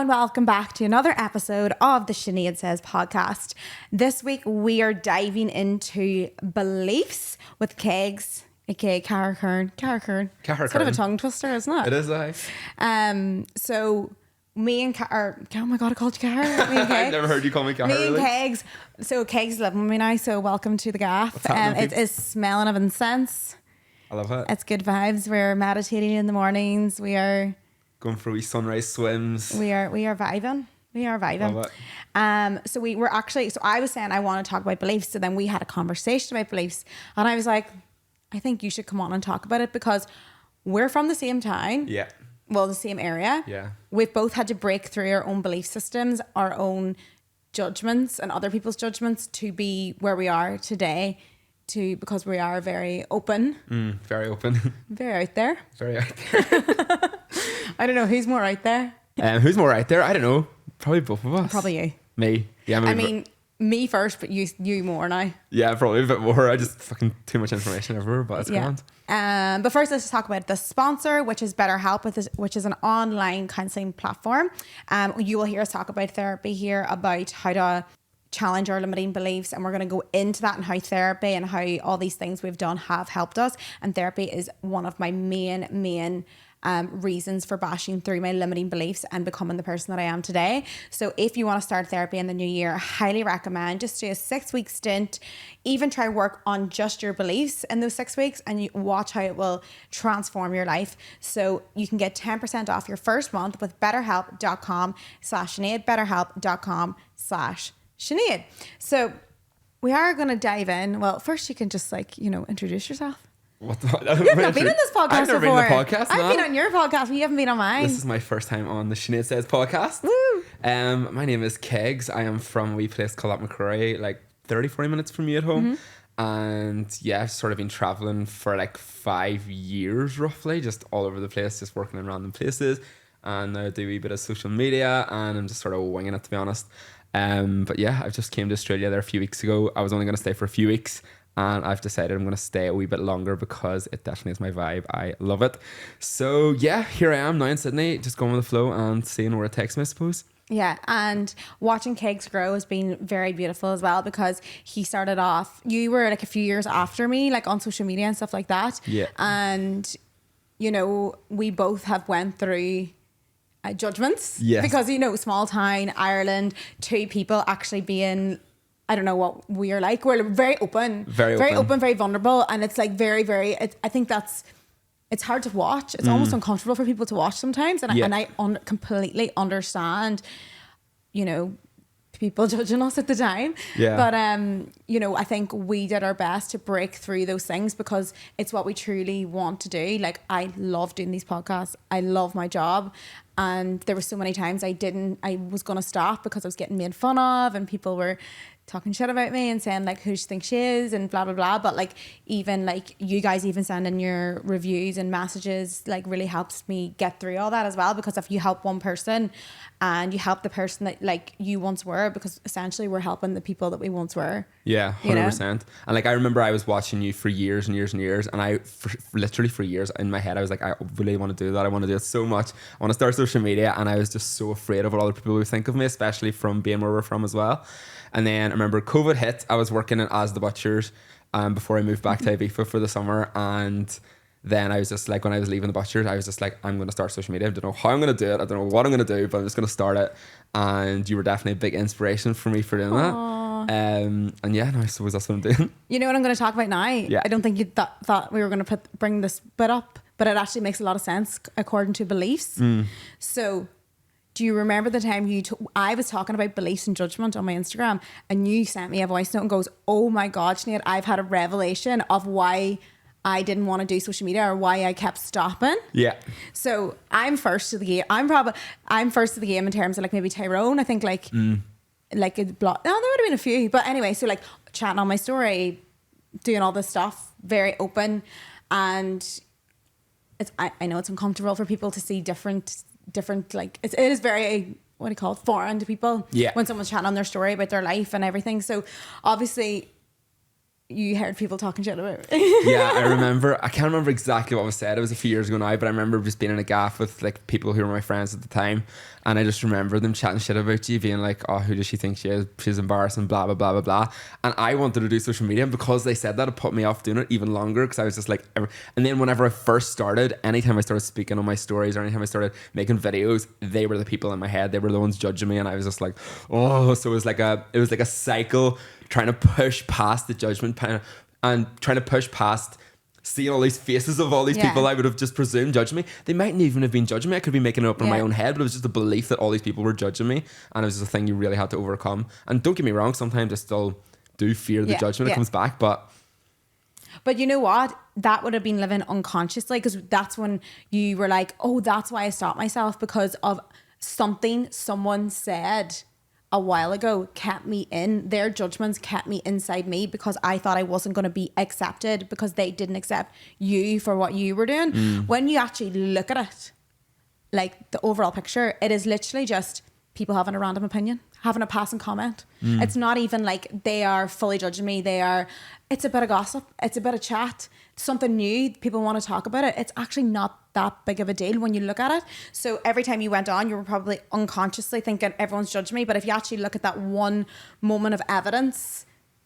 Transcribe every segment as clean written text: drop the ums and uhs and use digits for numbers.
and welcome back to another episode of the Sinead Says podcast. This week we are diving into beliefs with Kegs, aka Cara Kern. It's kind of a tongue twister, isn't it? It is, So me and Cara, oh my god, I called you Cara. Me and Kegs. I've never heard you call me Cara. Me and Kegs. So Kegs is living with me now, so welcome to the gaff. It is smelling of incense. I love it. It's good vibes. We're meditating in the mornings. We are going for wee sunrise swims. We are vibing. Love it. So we were actually, so I was saying I want to talk about beliefs. So then we had a conversation about beliefs, and I was like, I think you should come on and talk about it because we're from the same town. Yeah. Well, the same area. Yeah. We've both had to break through our own belief systems, our own judgments and other people's judgments to be where we are today. Because we are very open. Very open. Very out there. Very out there. I don't know, who's more out there? Who's more out there? I don't know. Probably both of us. Probably you. Me. Yeah. I mean, me first, but you more now. Yeah, probably a bit more. I just fucking too much information everywhere, but it's grand. But first, let's just talk about the sponsor, which is BetterHelp, which is an online counselling platform. You will hear us talk about therapy here, about how to challenge our limiting beliefs, and we're going to go into that and how therapy and how all these things we've done have helped us. And therapy is one of my main reasons for bashing through my limiting beliefs and becoming the person that I am today. So if you want to start therapy in the new year, I highly recommend just do a 6-week stint, even try work on just your beliefs in those 6 weeks, and you watch how it will transform your life. So you can get 10% off your first month with betterhelp.com/Sinead, betterhelp.com/Sinead. So we are going to dive in. Well, first you can just introduce yourself. What? You've not been on this podcast I've never before. been on the podcast. I've been on your podcast, but you haven't been on mine. This is my first time on the Sinead Says podcast. Woo! My name is Kegs. I am from a wee place called McCrory, like 30-40 minutes from you at home. And yeah, I've sort of been traveling for like 5 years roughly, just all over the place, just working in random places. And now I do a wee bit of social media, and I'm just sort of winging it, to be honest. But yeah, I just came to Australia there a few weeks ago. I was only going to stay for a few weeks, and I've decided I'm going to stay a wee bit longer because it definitely is my vibe. I love it. So yeah, here I am now in Sydney, just going with the flow and seeing where it takes me, I suppose. Yeah, and watching Kegs grow has been very beautiful as well, because he started off, you were like a few years after me, like on social media and stuff like that. Yeah. And, we both have went through judgments. Yes. Because, small town, Ireland, two people actually being, I don't know what we are like. We're very open. Very open, very vulnerable. And it's like I think it's hard to watch. It's almost uncomfortable for people to watch sometimes. And I completely understand, people judging us at the time. Yeah. But, I think we did our best to break through those things because it's what we truly want to do. Like, I love doing these podcasts. I love my job. And there were so many times I was going to stop because I was getting made fun of and people were talking shit about me and saying like, who do you think she is and blah, blah, blah. But like, even like you guys even sending your reviews and messages like really helps me get through all that as well. Because if you help one person and you help the person that like you once were, because essentially we're helping the people that we once were. Yeah, 100%. And like, I remember I was watching you for years and years and years. And literally for years in my head, I was like, I really want to do that. I want to do it so much. I want to start social media. And I was just so afraid of what other people would think of me, especially from being where we're from as well. And then I remember COVID hit. I was working at As the Butchers before I moved back to Ibiza for the summer. And then I was just like, when I was leaving the Butchers, I was just like, I'm going to start social media. I don't know how I'm going to do it. I don't know what I'm going to do, but I'm just going to start it. And you were definitely a big inspiration for me for doing that. And yeah, no, I suppose that's what I'm doing. You know what I'm going to talk about now? Yeah. I don't think you thought we were going to bring this bit up, but it actually makes a lot of sense according to beliefs. So do you remember the time I was talking about beliefs and judgment on my Instagram, and you sent me a voice note and goes, oh my God, Sinead, I've had a revelation of why I didn't want to do social media or why I kept stopping. Yeah. So I'm first to the game. I'm first to the game in terms of like maybe Tyrone. I think like a block. No, there would have been a few. But anyway, so like chatting on my story, doing all this stuff, very open. And I know it's uncomfortable for people to see different like it is very, what do you call it, foreign to people. Yeah. When someone's chatting on their story about their life and everything. So obviously you heard people talking shit about. Yeah, I can't remember exactly what was said. It was a few years ago now, but I remember just being in a gaff with like people who were my friends at the time, and I just remember them chatting shit about you, being like, oh, who does she think she is? She's embarrassing, blah blah blah blah blah. And I wanted to do social media, and because they said that, it put me off doing it even longer, because I was just like, and then whenever I first started, anytime I started speaking on my stories or anytime I started making videos, they were the people in my head, they were the ones judging me, and I was just like, oh. So it was like a cycle, trying to push past the judgment and trying to push past seeing all these faces of all these people I would have just presumed judging me. They mightn't even have been judging me. I could be making it up in my own head, but it was just a belief that all these people were judging me, and it was just a thing you really had to overcome. And don't get me wrong, sometimes I still do fear the judgment that comes back, but you know what? That would have been living unconsciously, because that's when you were like, oh, that's why I stopped myself, because of something someone said a while ago kept me in. Their judgments kept me inside me, because I thought I wasn't going to be accepted, because they didn't accept you for what you were doing. When you actually look at it, like the overall picture, it is literally just people having a random opinion, having a passing comment. It's not even like they are fully judging me. It's a bit of gossip. It's a bit of chat. Something new. People want to talk about it. It's actually not that big of a deal when you look at it. So every time you went on, you were probably unconsciously thinking everyone's judging me. But if you actually look at that one moment of evidence,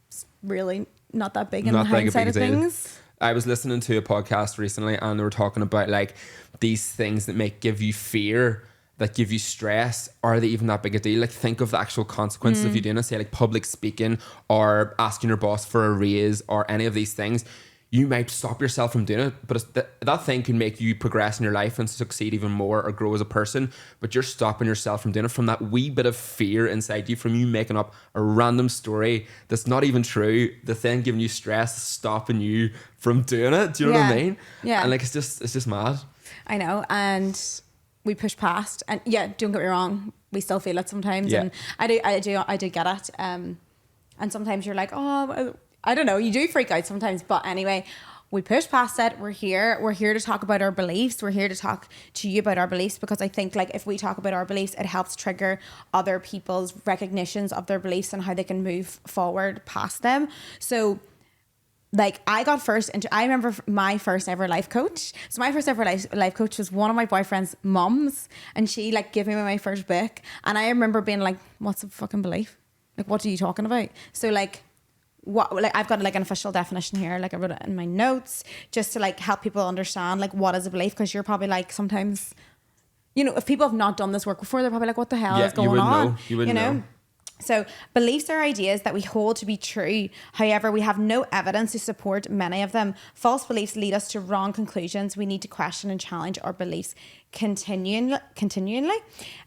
it's really not that big in the hindsight of things. I was listening to a podcast recently, and they were talking about like these things that give you fear, that give you stress. Are they even that big a deal? Like, think of the actual consequences of you doing it. Say like public speaking, or asking your boss for a raise, or any of these things. You might stop yourself from doing it, but that thing can make you progress in your life and succeed even more, or grow as a person. But you're stopping yourself from doing it from that wee bit of fear inside you, from you making up a random story that's not even true. The thing giving you stress, stopping you from doing it. Do you know what I mean? Yeah. And like, it's just mad. I know. And we push past, and don't get me wrong, we still feel it sometimes. And I do get it. And sometimes you're like, oh, I don't know, you do freak out sometimes, but anyway, we push past it. We're here to talk about our beliefs. We're here to talk to you about our beliefs, because I think like if we talk about our beliefs, it helps trigger other people's recognitions of their beliefs and how they can move forward past them. So like I remember my first ever life coach. So my first ever life coach was one of my boyfriend's mums, and she like gave me my first book, and I remember being like, what's a fucking belief? Like, what are you talking about? So like, I've got like an official definition here, like I wrote it in my notes, just to like help people understand like what is a belief, because you're probably like, sometimes, you know, if people have not done this work before, they're probably like, what the hell is going on? You wouldn't know. So beliefs are ideas that we hold to be true. However, we have no evidence to support many of them. False beliefs lead us to wrong conclusions. We need to question and challenge our beliefs continually.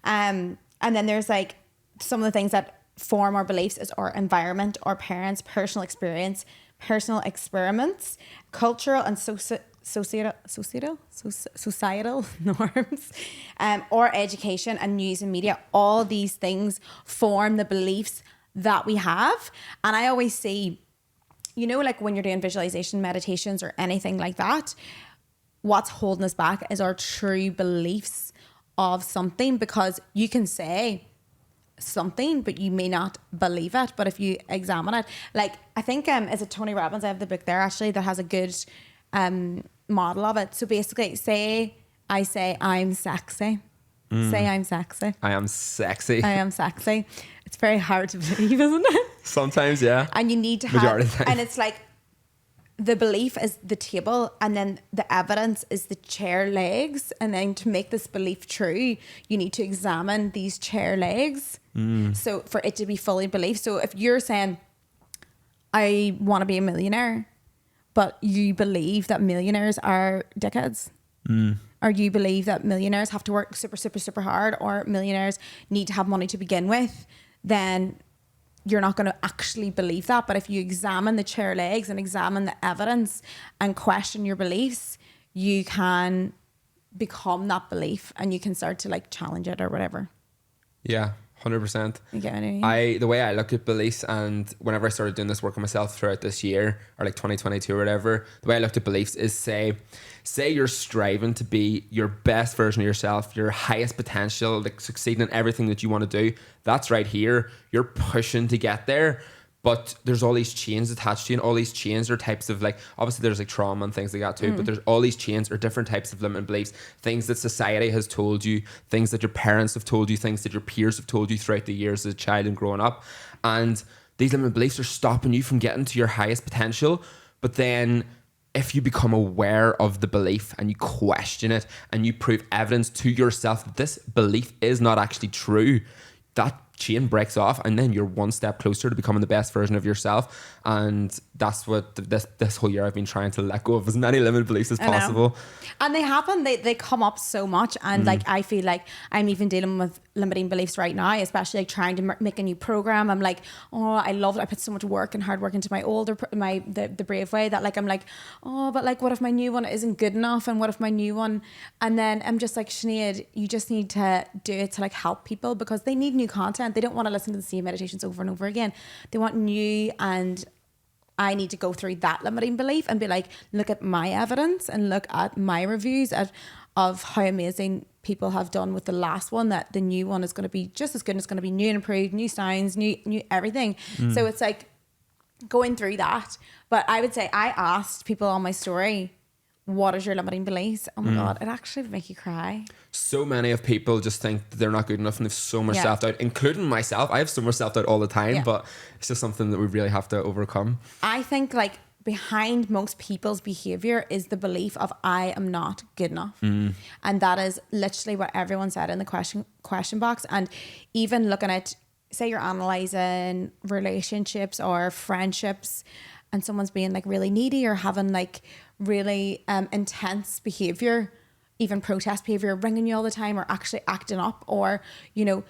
And then there's like some of the things that form our beliefs is our environment, our parents, personal experience, personal experiments, cultural and societal norms, or education and news and media. All these things form the beliefs that we have. And I always see, you know, like when you're doing visualization meditations or anything like that, what's holding us back is our true beliefs of something, because you can say something but you may not believe it. But if you examine it, like I think is it Tony Robbins, I have the book there actually that has a good model of it. So basically, I say I'm sexy. Say I'm sexy. I am sexy. I am sexy. It's very hard to believe, isn't it? Sometimes, yeah. And you need to have, and it's like the belief is the table, and then the evidence is the chair legs. And then to make this belief true, you need to examine these chair legs. So for it to be fully believed. So if you're saying, I want to be a millionaire, but you believe that millionaires are dickheads, or you believe that millionaires have to work super, super, super hard, or millionaires need to have money to begin with, then you're not going to actually believe that. But if you examine the chair legs and examine the evidence and question your beliefs, you can become that belief, and you can start to like challenge it or whatever. Yeah, 100%. You get what I mean? The way I look at beliefs, and whenever I started doing this work on myself throughout this year, or like 2022 or whatever, the way I looked at beliefs is say you're striving to be your best version of yourself, your highest potential, like succeeding in everything that you want to do. That's right here. You're pushing to get there. But there's all these chains attached to you, and all these chains are types of like, obviously there's like trauma and things like that too, but there's all these chains are different types of limiting beliefs, things that society has told you, things that your parents have told you, things that your peers have told you throughout the years as a child and growing up. And these limiting beliefs are stopping you from getting to your highest potential. But then if you become aware of the belief and you question it and you prove evidence to yourself that this belief is not actually true, that chain breaks off, and then you're one step closer to becoming the best version of yourself. And that's what this whole year I've been trying to let go of as many limited beliefs as possible. And they happen, they come up so much, and like I feel like I'm even dealing with limiting beliefs right now, especially like trying to make a new program. I'm like, oh, I love it. I put so much work and hard work into the Brave Way that like I'm like, oh, but like what if my new one isn't good enough, and what if my new one, and then I'm just like, Sinead, you just need to do it to like help people, because they need new content. They don't want to listen to the same meditations over and over again. They want new, and I need to go through that limiting belief and be like, look at my evidence and look at my reviews of how amazing people have done with the last one, that the new one is going to be just as good, and it's going to be new and improved, new sounds, new everything. So it's like going through that. But I would say I asked people on my story, what is your limiting beliefs? Oh my God, it actually would make you cry. So many of people just think that they're not good enough, and they've so much self-doubt, including myself. I have so much self-doubt all the time, but it's just something that we really have to overcome. I think like behind most people's behavior is the belief of I am not good enough. And that is literally what everyone said in the question box. And even looking at, say you're analysing relationships or friendships, and someone's being like really needy or having like really intense behavior, even protest behavior, ringing you all the time, or actually acting up, or, you know,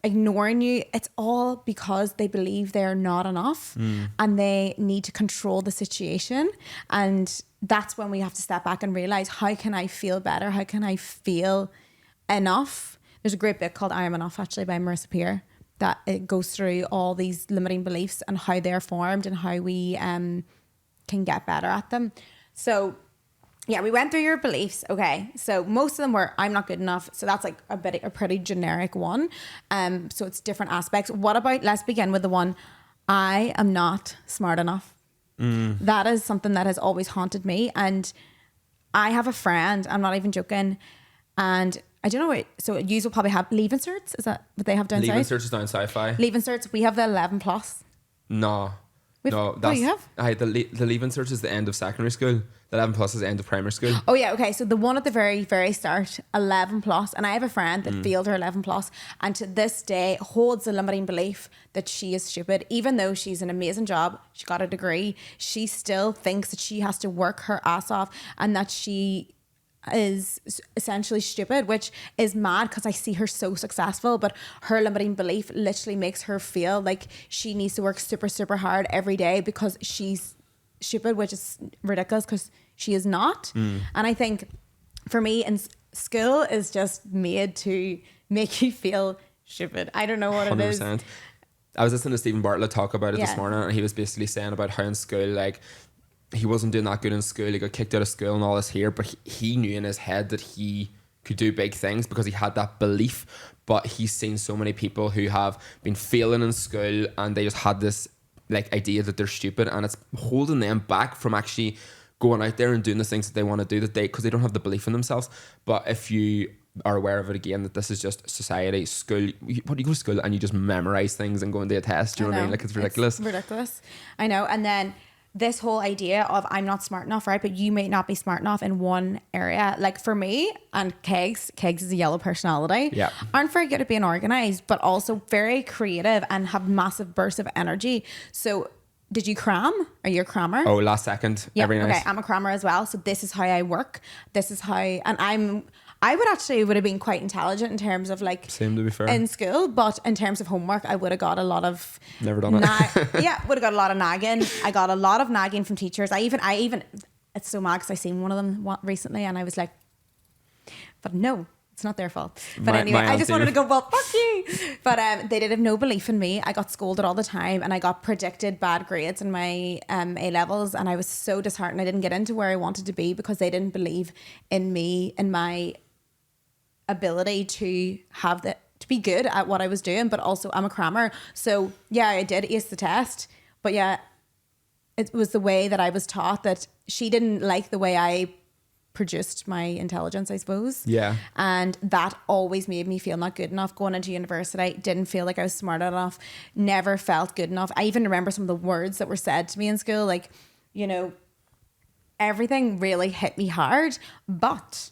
ignoring you, it's all because they believe they're not enough and they need to control the situation. And that's when we have to step back and realize, how can I feel better? How can I feel enough? There's a great book called I Am Enough, actually, by Marisa, that it goes through all these limiting beliefs and how they're formed and how we can get better at them. So yeah, we went through your beliefs. Okay. So most of them were, I'm not good enough. So that's like a pretty generic one. So it's different aspects. What about, let's begin with the one, I am not smart enough. That is something that has always haunted me. And I have a friend, I'm not even joking, and I don't know what, so you will probably have Leaving Certs. Is that what they have down south? Leaving Certs is down sci-fi. Leaving Certs, we have the 11 plus. No, that's you have? the Leaving Cert is the end of secondary school. The 11 plus is the end of primary school. Oh yeah, okay. So the one at the very, very start, 11 plus, and I have a friend that failed her 11 plus, and to this day holds the limiting belief that she is stupid. Even though she's an amazing job, she got a degree, she still thinks that she has to work her ass off, and that she is essentially stupid, which is mad because I see her so successful, but her limiting belief literally makes her feel like she needs to work super, super hard every day because she's stupid, which is ridiculous because she is not. And I think for me, in school is just made to make you feel stupid. I don't know what 100%. It is. I was listening to Stephen Bartlett talk about it this morning, and he was basically saying about how in school, like, he wasn't doing that good in school. He got kicked out of school and all this here, but he knew in his head that he could do big things because he had that belief. But he's seen so many people who have been failing in school, and they just had this like idea that they're stupid, and it's holding them back from actually going out there and doing the things that they want to do, because they don't have the belief in themselves. But if you are aware of it again, that this is just society, school, you go to school and you just memorize things and go and do a test, you know what I mean? Like, it's ridiculous. It's ridiculous. I know. And then this whole idea of I'm not smart enough, right? But you may not be smart enough in one area. Like for me and Kegs is a yellow personality. Yeah. Aren't very good at being organized, but also very creative and have massive bursts of energy. So did you cram? Are you a crammer? Oh, last second. Yeah. Every night. Okay. I'm a crammer as well. So this is how I work. This is how, and I would have been quite intelligent in terms of like, same to be fair, in school, but in terms of homework, I would have got a lot of never done it. Would have got a lot of nagging. I got a lot of nagging from teachers. I even it's so mad because I seen one of them recently, and I was like, but no, it's not their fault. But anyway, I just wanted to go, well, fuck you. But they did have no belief in me. I got scolded all the time, and I got predicted bad grades in my A levels, and I was so disheartened. I didn't get into where I wanted to be because they didn't believe in me and my ability to have to be good at what I was doing, but also I'm a crammer. So yeah, I did ace the test, but yeah, it was the way that I was taught that she didn't like the way I produced my intelligence, I suppose. Yeah. And that always made me feel not good enough. Going into university, didn't feel like I was smart enough, never felt good enough. I even remember some of the words that were said to me in school, like, you know, everything really hit me hard. But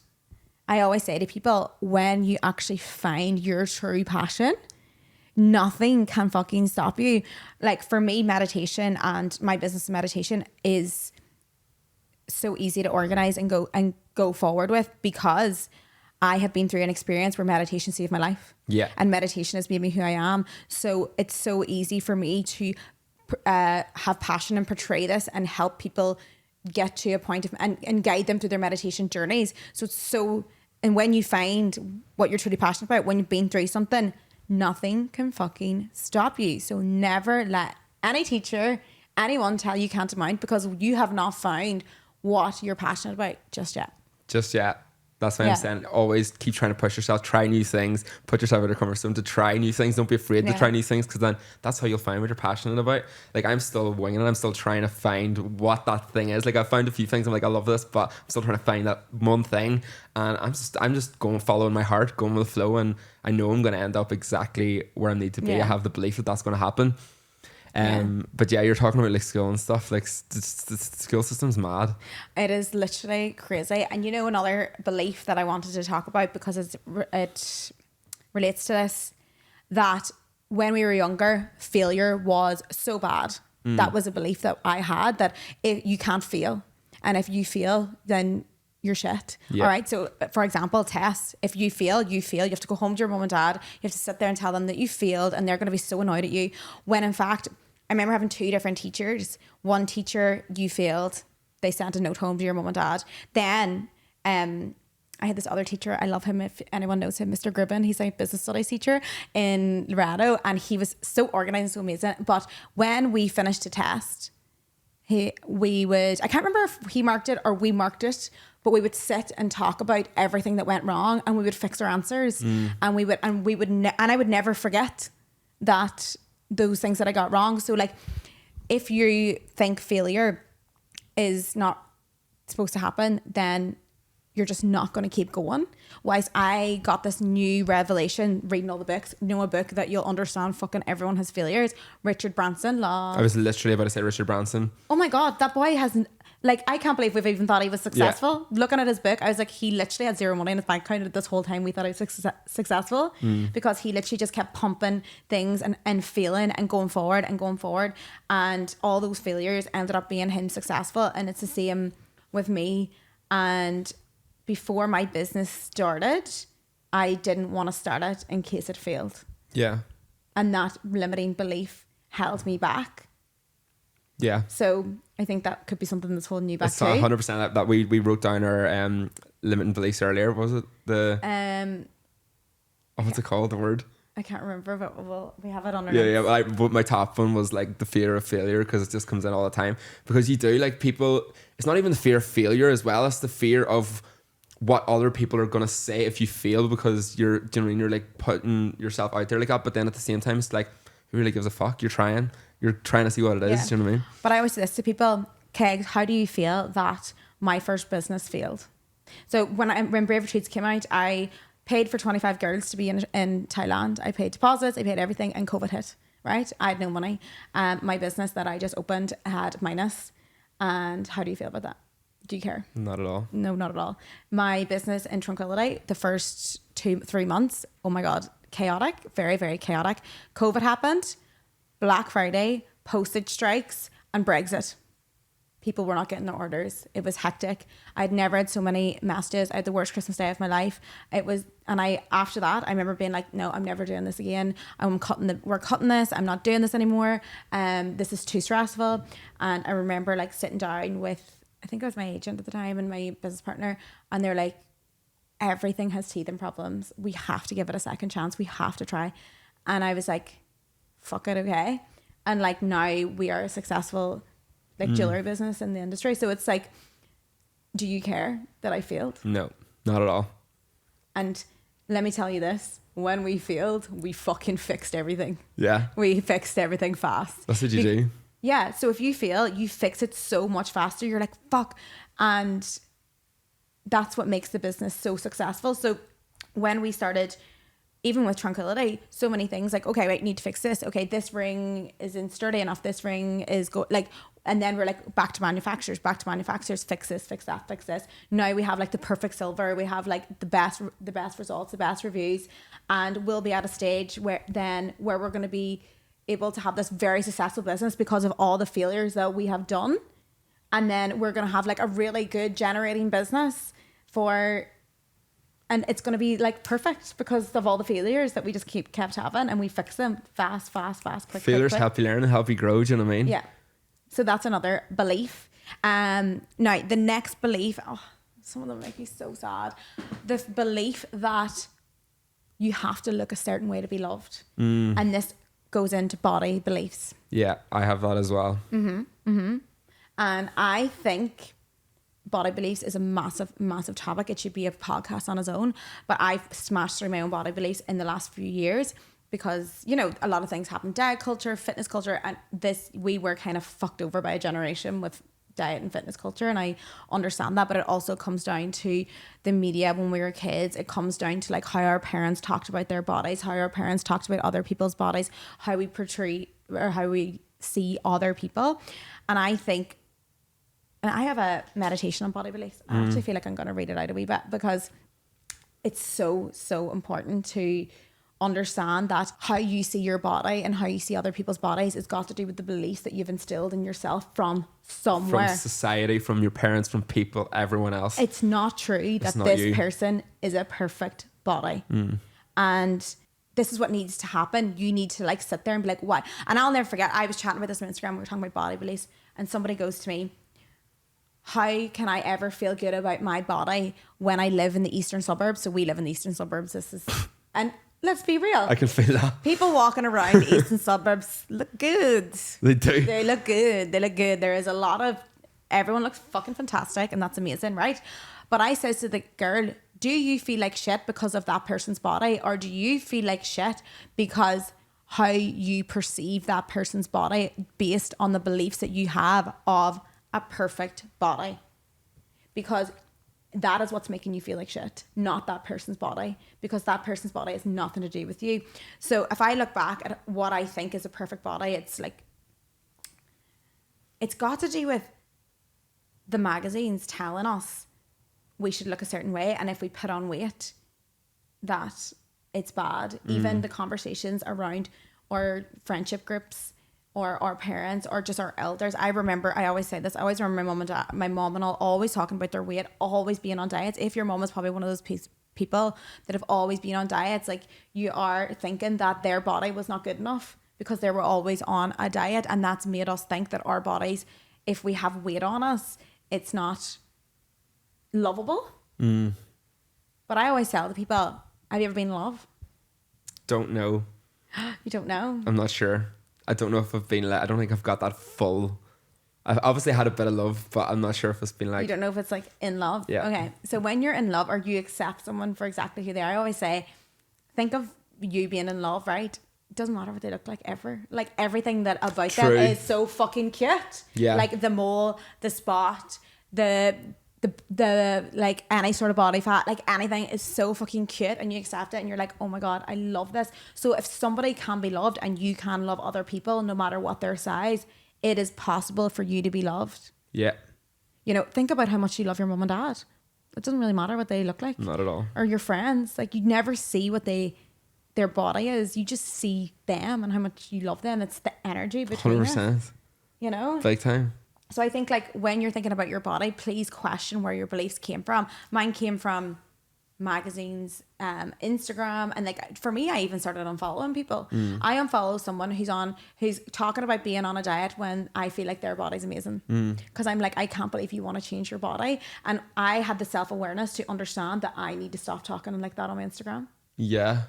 I always say to people, when you actually find your true passion, nothing can fucking stop you. Like for me, meditation and my business of meditation is so easy to organize and go forward with, because I have been through an experience where meditation saved my life. Yeah. And meditation has made me who I am. So it's so easy for me to have passion and portray this and help people get to a point of and guide them through their meditation journeys. So it's so, and when you find what you're truly passionate about, when you've been through something, nothing can fucking stop you. So never let any teacher, anyone tell you can't amount, because you have not found what you're passionate about just yet. Just yet. That's why I'm saying always keep trying to push yourself, try new things, put yourself out of your comfort zone to try new things. Don't be afraid to try new things, because then that's how you'll find what you're passionate about. Like I'm still winging it. I'm still trying to find what that thing is. Like I've found a few things. I'm like, I love this, but I'm still trying to find that one thing. And I'm just going following my heart, going with the flow. And I know I'm going to end up exactly where I need to be. I have the belief that that's going to happen. But yeah, you're talking about like school and stuff. Like the school system's mad. It is literally crazy. And you know, another belief that I wanted to talk about, because it relates to this, that when we were younger, failure was so bad. That was a belief that I had, that if you can't fail, and if you fail, then you're shit. All right. So for example, tests, if you fail, you fail. You have to go home to your mum and dad. You have to sit there and tell them that you failed, and they're going to be so annoyed at you. When in fact, I remember having two different teachers. One teacher, you failed. They sent a note home to your mum and dad. Then I had this other teacher. I love him. If anyone knows him, Mr. Gribben. He's a business studies teacher in Laredo, and he was so organized and so amazing. But when we finished a test, we would, I can't remember if he marked it or we marked it, but we would sit and talk about everything that went wrong, and we would fix our answers, and I would never forget that those things that I got wrong. So like, if you think failure is not supposed to happen, then you're just not going to keep going. Whilst I got this new revelation reading all the books. You know, a book that you'll understand fucking everyone has failures. Richard Branson. I was literally about to say Richard Branson. Oh my God, that boy hasn't, like, I can't believe we've even thought he was successful. Looking at his book, I was like, he literally had zero money in his bank account this whole time we thought he was successful, because he literally just kept pumping things and failing and going forward. And all those failures ended up being him successful. And it's the same with me. And before my business started, I didn't want to start it in case it failed. Yeah. And that limiting belief held me back. Yeah. So I think that could be something that's holding you back too. 100% that we wrote down our limiting beliefs earlier. Was it the what's it called? The word? I can't remember, but we have it on our notes. But my top one was like the fear of failure, because it just comes in all the time. Because you do, like, people, it's not even the fear of failure as well, it's the fear of what other people are gonna say if you fail, because you're like putting yourself out there like that. But then at the same time, it's like, who really gives a fuck? You're trying to see what it is. Do you know what I mean? But I always say this to people, Kegs, how do you feel that my first business failed? So when Brave Retreats came out, I paid for 25 girls to be in Thailand. I paid deposits, I paid everything, and COVID hit, right? I had no money. My business that I just opened had minus. And how do you feel about that? Do you care? Not at all. No, not at all. My business in Tranquility, the first 2-3 months, oh my God, chaotic, very, very chaotic. COVID happened, Black Friday, postage strikes, and Brexit. People were not getting their orders. It was hectic. I'd never had so many messages. I had the worst Christmas day of my life. After that, I remember being like, no, I'm never doing this again. We're cutting this. I'm not doing this anymore. This is too stressful. And I remember like sitting down with, I think it was my agent at the time and my business partner, and they're like, everything has teeth and problems. We have to give it a second chance. We have to try. And I was like, fuck it, okay. And like now we are a successful like jewelry business in the industry. So it's like, do you care that I failed? No, not at all. And let me tell you this. When we failed, we fucking fixed everything. Yeah. We fixed everything fast. That's what you do. Yeah. So if you fail, you fix it so much faster. You're like, fuck. And that's what makes the business so successful. So when we started, even with Tranquility, so many things like, okay, right, need to fix this. Okay, this ring isn't sturdy enough. This ring is and then we're like back to manufacturers, fix this, fix that, fix this. Now we have like the perfect silver. We have like the best results, the best reviews, and we'll be at a stage where we're going to be able to have this very successful business because of all the failures that we have done. And then we're going to have like a really good generating business and it's going to be like perfect because of all the failures that we just kept having, and we fix them fast, quick. Failures quick. help you learn and help you grow, do you know what I mean? Yeah. So that's another belief. Now the next belief, some of them make me so sad. The belief that you have to look a certain way to be loved. And this goes into body beliefs. Yeah, I have that as well. And I think body beliefs is a massive topic. It should be a podcast on its own. But I've smashed through my own body beliefs in the last few years because, you know, a lot of things happen. Diet culture, fitness culture, and we were kind of fucked over by a generation with diet and fitness culture, and I understand that. But it also comes down to the media when we were kids. It comes down to like how our parents talked about their bodies, how our parents talked about other people's bodies, how we portray or how we see other people. And I think, and I have a meditation on body beliefs. I actually feel like I'm going to read it out a wee bit because it's so important to understand that how you see your body and how you see other people's bodies has got to do with the beliefs that you've instilled in yourself from somewhere. From society, from your parents, from people, everyone else. It's not true that this person is a perfect body. And this is what needs to happen. You need to like sit there and be like, what? And I'll never forget, I was chatting about this on Instagram. We were talking about body beliefs, and somebody goes to me, how can I ever feel good about my body when I live in the eastern suburbs? So we live in the eastern suburbs. And let's be real. I can feel that. People walking around the eastern suburbs look good. They do. They look good. There is a lot of, everyone looks fucking fantastic, and that's amazing, right? But I says to the girl, do you feel like shit because of that person's body, or do you feel like shit because how you perceive that person's body based on the beliefs that you have of a perfect body? Because that is what's making you feel like shit, not that person's body, because that person's body has nothing to do with you. So if I look back at what I think is a perfect body, it's like, it's got to do with the magazines telling us we should look a certain way, and if we put on weight, that it's bad. Even the conversations around our friendship groups or our parents or just our elders. I always say this, I always remember my mom and all always talking about their weight, always being on diets. If your mom is probably one of those people that have always been on diets, like you are thinking that their body was not good enough because they were always on a diet, and that's made us think that our bodies, if we have weight on us, it's not lovable. But I always tell the people, have you ever been in love? Don't know. You don't know? I'm not sure. I don't know if I've been I don't think I've got that full. I've obviously had a bit of love, but I'm not sure if it's been like. You don't know if it's like in love? Yeah. Okay. So when you're in love or you accept someone for exactly who they are, I always say, think of you being in love, right? It doesn't matter what they look like ever. Like everything that about them is so fucking cute. Yeah. Like the mole, the spot, the like any sort of body fat, like anything is so fucking cute, and you accept it and you're like, oh my God, I love this. So if somebody can be loved and you can love other people no matter what their size, it is possible for you to be loved. Yeah. You know, think about how much you love your mum and dad. It doesn't really matter what they look like. Not at all. Or your friends. Like you never see what their body is. You just see them and how much you love them. It's the energy between 100%. you know? Big time. So I think like when you're thinking about your body, please question where your beliefs came from. Mine came from magazines, Instagram, and like for me, I even started unfollowing people. I unfollow someone who's talking about being on a diet when I feel like their body's amazing. Because I'm like, I can't believe you want to change your body. And I had the self-awareness to understand that I need to stop talking like that on my Instagram. Yeah.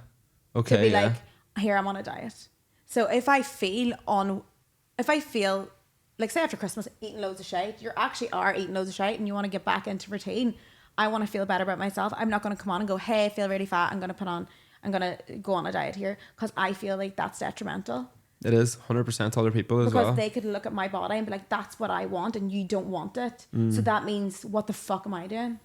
Okay. To be like, here, I'm on a diet. So if I feel like say after Christmas eating loads of shite, you actually are eating loads of shite and you want to get back into routine, I want to feel better about myself. I'm not going to come on and go, hey, I feel really fat. I'm going to go on a diet here, because I feel like that's detrimental. It is 100% to other people as well. Because they could look at my body and be like, that's what I want, and you don't want it. So that means, what the fuck am I doing?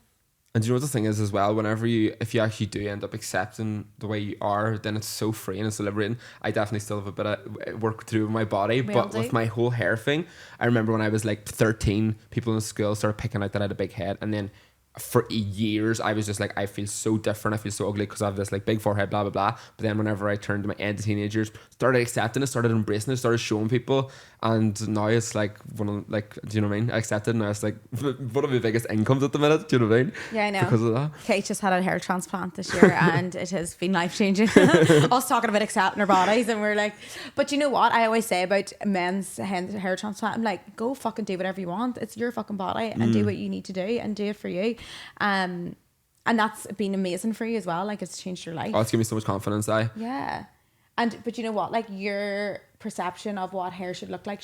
And do you know what the thing is as well? If you actually do end up accepting the way you are, then it's so free and it's liberating. I definitely still have a bit of work to do with my body, but with my whole hair thing, I remember when I was like 13, people in school started picking out that I had a big head, and then for years I was just like, I feel so different, I feel so ugly because I have this like big forehead, blah blah blah. But then whenever I turned to my end of teenagers, started accepting it, started embracing it, started showing people, and now it's like one of, like, do you know what I mean? I accepted it, and now it's like one of my biggest incomes at the minute. Do you know what I mean? Yeah, I know. Because of that. Kate just had a hair transplant this year and it has been life changing. Us talking about accepting our bodies, and we're like, but you know what I always say about men's hair transplant? I'm like, go fucking do whatever you want. It's your fucking body, and do what you need to do, and do it for you. And that's been amazing for you as well. Like, it's changed your life. Oh, it's given me so much confidence. Yeah. But you know what? Like, your perception of what hair should look like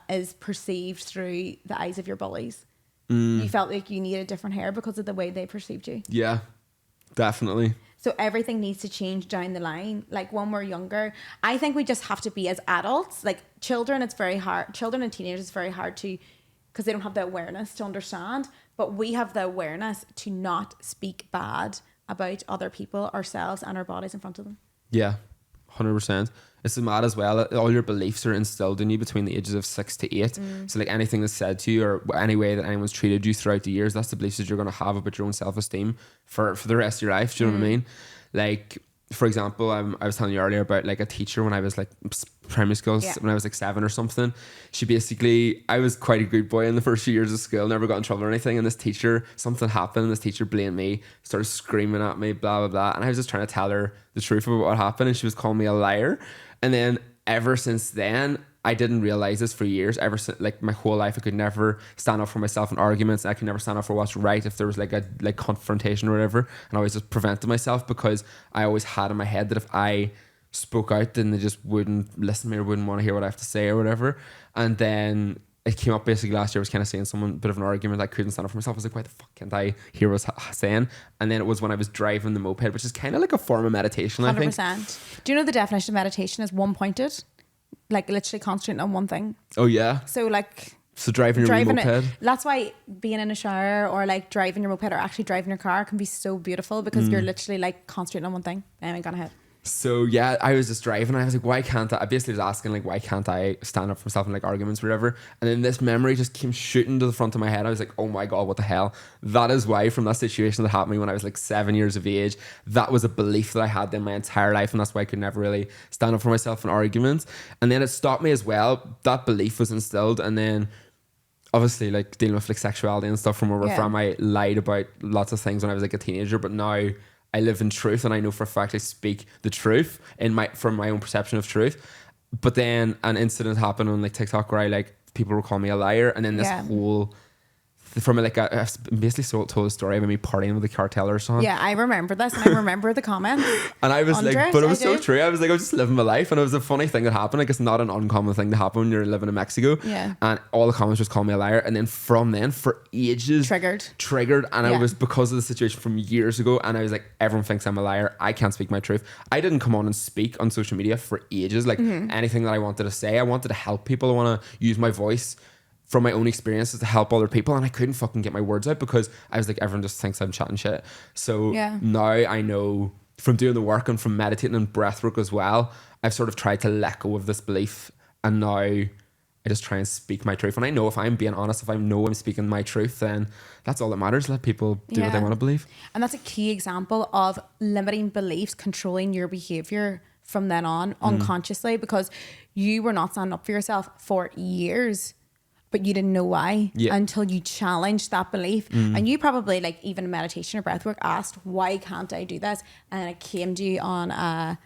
is perceived through the eyes of your bullies. You felt like you needed different hair because of the way they perceived you. Yeah, definitely. So everything needs to change down the line. Like, when we're younger, I think we just have to be, as adults, like children, it's very hard. Children and teenagers, it's very hard to, because they don't have the awareness to understand. But we have the awareness to not speak bad about other people, ourselves, and our bodies in front of them. Yeah, 100%. It's mad as well. All your beliefs are instilled in you between the ages of 6 to 8. So like, anything that's said to you, or any way that anyone's treated you throughout the years, that's the beliefs that you're going to have about your own self-esteem for the rest of your life. Do you know what I mean? Like, for example, I was telling you earlier about like a teacher when I was like primary school, when I was like 7 or something. She basically, I was quite a good boy in the first few years of school, never got in trouble or anything. And this teacher, something happened, and this teacher blamed me, started screaming at me, blah, blah, blah. And I was just trying to tell her the truth about what happened, and she was calling me a liar. And then ever since then, I didn't realize this for years. Ever since, like, my whole life, I could never stand up for myself in arguments. I could never stand up for what's right if there was like a confrontation or whatever. And I always just prevented myself, because I always had in my head that if I spoke out, then they just wouldn't listen to me or wouldn't want to hear what I have to say or whatever. And then it came up basically last year. I was kind of saying a bit of an argument. I couldn't stand up for myself. I was like, why the fuck can't I hear what I was saying? And then it was when I was driving the moped, which is kind of like a form of meditation, 100%. I think. 100%. Do you know the definition of meditation is one-pointed? Like, literally concentrating on one thing. Oh yeah. So like, so driving your moped. That's why being in a shower or like driving your moped or actually driving your car can be so beautiful, because you're literally like concentrating on one thing. Anyway, gone ahead. So yeah, I was just driving, and I was like, why can't I basically was asking like, why can't I stand up for myself in like arguments or whatever? And then this memory just came shooting to the front of my head. I was like, oh my God, what the hell? That is why, from that situation that happened to me when I was like 7 years of age, that was a belief that I had in my entire life, and that's why I could never really stand up for myself in arguments. And then it stopped me as well. That belief was instilled, and then obviously like dealing with like sexuality and stuff from where we're from, I lied about lots of things when I was like a teenager, but now I live in truth, and I know for a fact I speak the truth from my own perception of truth. But then an incident happened on like TikTok where I like, people were calling me a liar, and then this whole from like I basically told a story about me partying with the cartel or something. Yeah, I remember this, and I remember the comments. And I was like, but it was so true. I was like, I was just living my life, and it was a funny thing that happened. Like, it's not an uncommon thing to happen when you're living in Mexico. Yeah. And all the comments just called me a liar, and then from then for ages triggered, and it was because of the situation from years ago. And I was like, everyone thinks I'm a liar. I can't speak my truth. I didn't come on and speak on social media for ages. Like anything that I wanted to say, I wanted to help people. I want to use my voice from my own experiences to help other people, and I couldn't fucking get my words out because I was like, everyone just thinks I'm chatting shit. So now I know, from doing the work and from meditating and breath work as well, I've sort of tried to let go of this belief, and now I just try and speak my truth. And I know if I'm being honest, if I know I'm speaking my truth, then that's all that matters. Let people do what they want to believe. And that's a key example of limiting beliefs controlling your behavior from then on unconsciously, because you were not standing up for yourself for years, but you didn't know why until you challenged that belief. And you probably, like, even in meditation or breathwork, asked, why can't I do this? And it came to you on a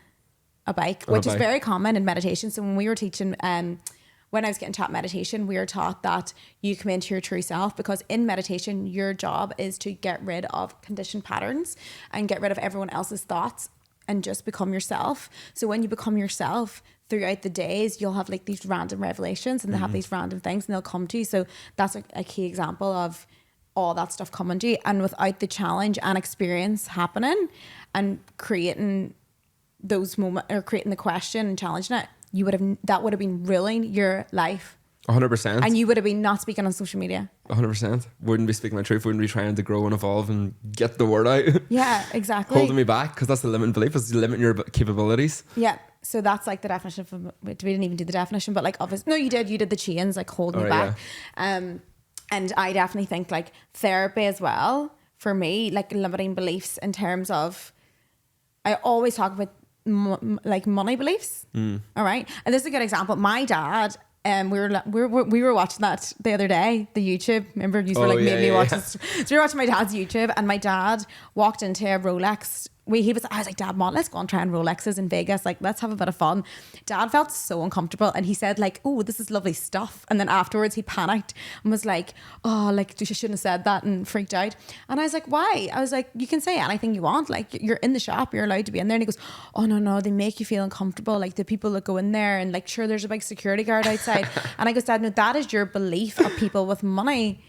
bike, which is very common in meditation. So when we were teaching, when I was getting taught meditation, we were taught that you come into your true self, because in meditation, your job is to get rid of conditioned patterns and get rid of everyone else's thoughts and just become yourself. So when you become yourself, throughout the days, you'll have like these random revelations, and they'll have these random things, and they'll come to you. So that's a key example of all that stuff coming to you. And without the challenge and experience happening and creating those moments, or creating the question and challenging it, that would have been ruining your life. 100%. And you would have been not speaking on social media. 100%. Wouldn't be speaking my truth. Wouldn't be trying to grow and evolve and get the word out. Yeah, exactly. Holding me back, because that's the limiting belief. It's limiting your capabilities. Yeah. So that's like the definition of, we didn't even do the definition, but like obviously, no, you did the chains, like holding me back. Yeah. And I definitely think like therapy as well, for me, like limiting beliefs in terms of, I always talk about like money beliefs. All right. And this is a good example. My dad, we were watching that the other day, the YouTube. Remember, you were like, made me watch this. So we were watching my dad's YouTube, and my dad walked into a Rolex. I was like, Dad, Mom, let's go and try on Rolexes in Vegas. Like, let's have a bit of fun. Dad felt so uncomfortable, and he said like, oh, this is lovely stuff. And then afterwards he panicked and was like, oh, like, you shouldn't have said that, and freaked out. And I was like, why? I was like, you can say anything you want. Like, you're in the shop, you're allowed to be in there. And he goes, oh, no, they make you feel uncomfortable. Like the people that go in there, and like, sure, there's a big security guard outside. And I goes, Dad, no, that is your belief of people with money.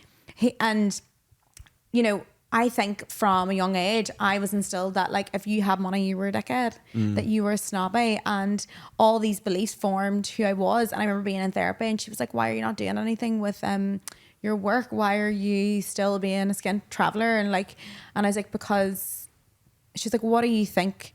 And, you know, I think from a young age, I was instilled that like, if you had money, you were a dickhead, that you were snobby, and all these beliefs formed who I was. And I remember being in therapy, and she was like, why are you not doing anything with your work? Why are you still being a skint traveler? And I was like, because she's like, what do you think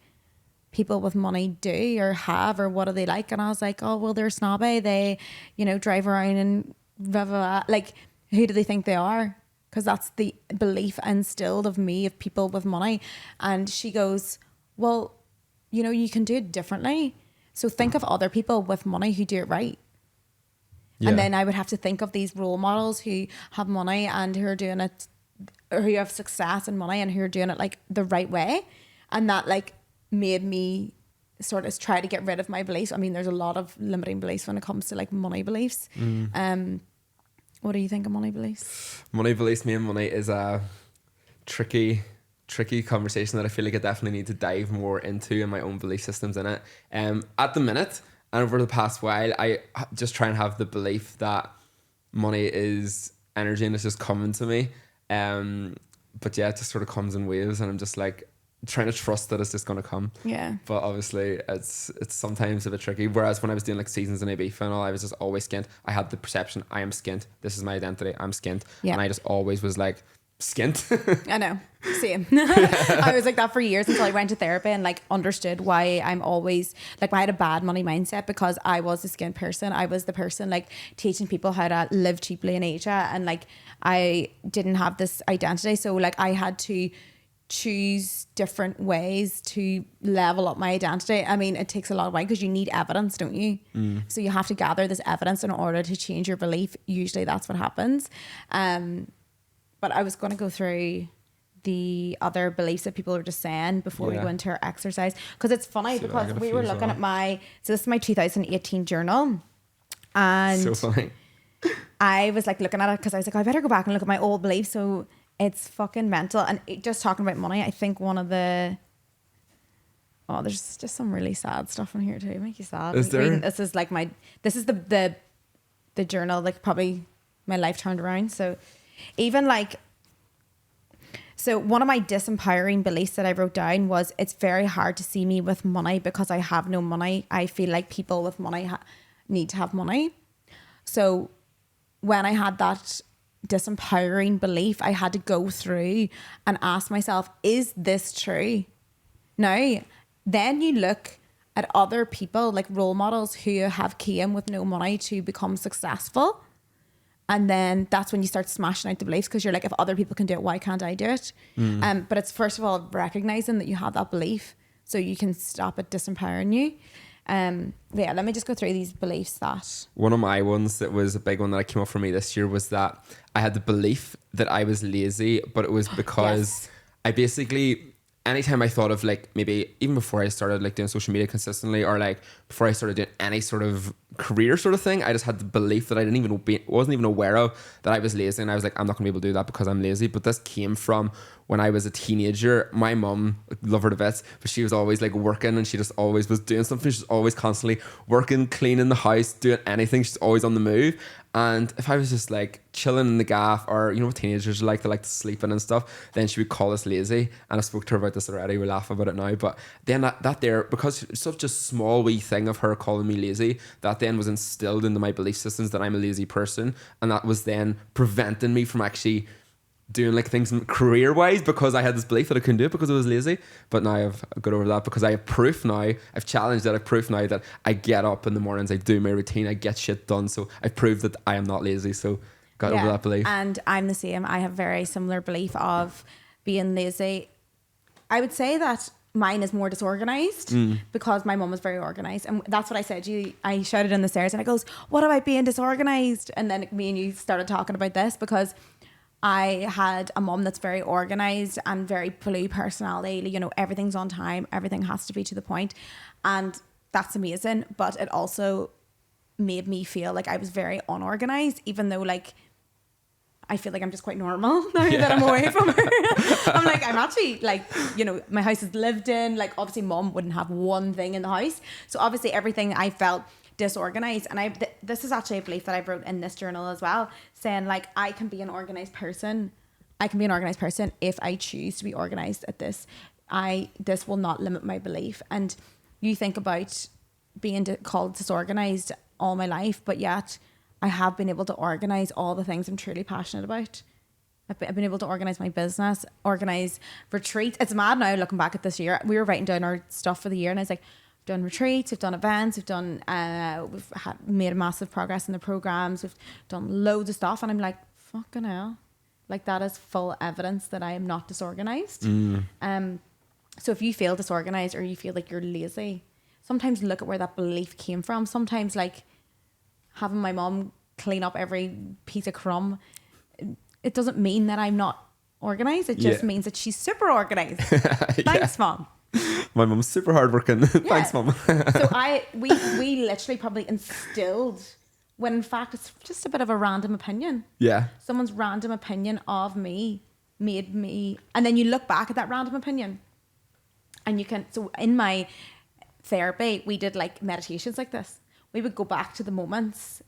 people with money do or have, or what are they like? And I was like, oh, well, they're snobby. They, you know, drive around and blah, blah, blah. Like, who do they think they are? Because that's the belief instilled of me of people with money. And she goes, well, you know, you can do it differently. So think of other people with money who do it right. Yeah. And then I would have to think of these role models who have money and who are doing it, or who have success and money and who are doing it like the right way. And that like made me sort of try to get rid of my beliefs. I mean, there's a lot of limiting beliefs when it comes to like money beliefs. What do you think of money beliefs? Money beliefs, me and money is a tricky conversation that I feel like I definitely need to dive more into, and my own belief systems in it. At the minute, and over the past while, I just try and have the belief that money is energy and it's just coming to me. But yeah, it just sort of comes in waves, and I'm just like trying to trust that it's just going to come. Yeah. But obviously it's sometimes a bit tricky. Whereas when I was doing like seasons in Ibiza and all, I was just always skint. I had the perception, I am skint. This is my identity. I'm skint. Yeah. And I just always was like, skint. I know. Same. I was like that for years until I went to therapy and like understood why I'm always like, I had a bad money mindset, because I was a skint person. I was the person like teaching people how to live cheaply in Asia, and like I didn't have this identity. So like I had to choose different ways to level up my identity. I mean, it takes a lot of work because you need evidence, don't you? So you have to gather this evidence in order to change your belief. Usually that's what happens. But I was going to go through the other beliefs that people were just saying before we go into our exercise, because it's funny because we were looking at this is my 2018 journal, and so funny. I was like looking at it because I was like, I better go back and look at my old beliefs. So it's fucking mental. And just talking about money, I think there's just some really sad stuff in here too. It make you sad. Is there? This is like the journal, like probably my life turned around. So even like, so one of my disempowering beliefs that I wrote down was, it's very hard to see me with money because I have no money. I feel like people with money need to have money. So when I had that disempowering belief, I had to go through and ask myself, is this true? Now, then you look at other people like role models who have came with no money to become successful. And then that's when you start smashing out the beliefs, because you're like, if other people can do it, why can't I do it? But it's first of all recognizing that you have that belief so you can stop it disempowering you. Yeah, let me just go through these beliefs. That one of my ones that was a big one that came up for me this year was that I had the belief that I was lazy, but it was because I basically, anytime I thought of like, maybe even before I started like doing social media consistently, or like before I started doing any sort of career sort of thing, I just had the belief that wasn't even aware of, that I was lazy. And I was like, I'm not gonna be able to do that because I'm lazy. But this came from when I was a teenager. My mum, love her to bits, but she was always like working, and she just always was doing something. She's always constantly working, cleaning the house, doing anything. She's always on the move. And if I was just like chilling in the gaff, or you know what teenagers are like, they like to sleep in and stuff, then she would call us lazy. And I spoke to her about this already, we laugh about it now. But then that there, because it's such a small wee thing of her calling me lazy, that then was instilled into my belief systems that I'm a lazy person. And that was then preventing me from actually doing like things career wise, because I had this belief that I couldn't do it because I was lazy. But now I've got over that, because I have proof now. I've challenged that. I've proof now that I get up in the mornings, I do my routine, I get shit done. So I've proved that I am not lazy. So got over that belief. And I'm the same. I have very similar belief of being lazy. I would say that mine is more disorganized because my mum was very organized, and that's what I said to you. I shouted in the stairs and I goes, what about being disorganized? And then me and you started talking about this, because I had a mum that's very organized and very blue personality. You know, everything's on time, everything has to be to the point, and that's amazing. But it also made me feel like I was very unorganized, even though like I feel like I'm just quite normal now that I'm away from her. I'm like, I'm actually like, you know, my house is lived in. Like, obviously mum wouldn't have one thing in the house, so obviously everything I felt disorganized. And this is actually a belief that I wrote in this journal as well, saying like, I can be an organized person if I choose to be organized at this. This will not limit my belief. And you think about being called disorganized all my life, but yet I have been able to organize all the things I'm truly passionate about. I've been able to organize my business, organize retreats. It's mad now looking back at this year. We were writing down our stuff for the year, and I was like, done retreats, we've done events, we've made a massive progress in the programs, we've done loads of stuff, and I'm like, fucking hell, like that is full evidence that I am not disorganized. So if you feel disorganized or you feel like you're lazy, sometimes look at where that belief came from. Sometimes like having my mom clean up every piece of crumb, it doesn't mean that I'm not organized. It just means that she's super organized. Thanks, mom. My mum's super hardworking. Thanks, mum. So we literally probably instilled, when in fact it's just a bit of a random opinion. Yeah. Someone's random opinion of me made me, and then you look back at that random opinion, and you can. So in my therapy, we did like meditations like this. We would go back to the moments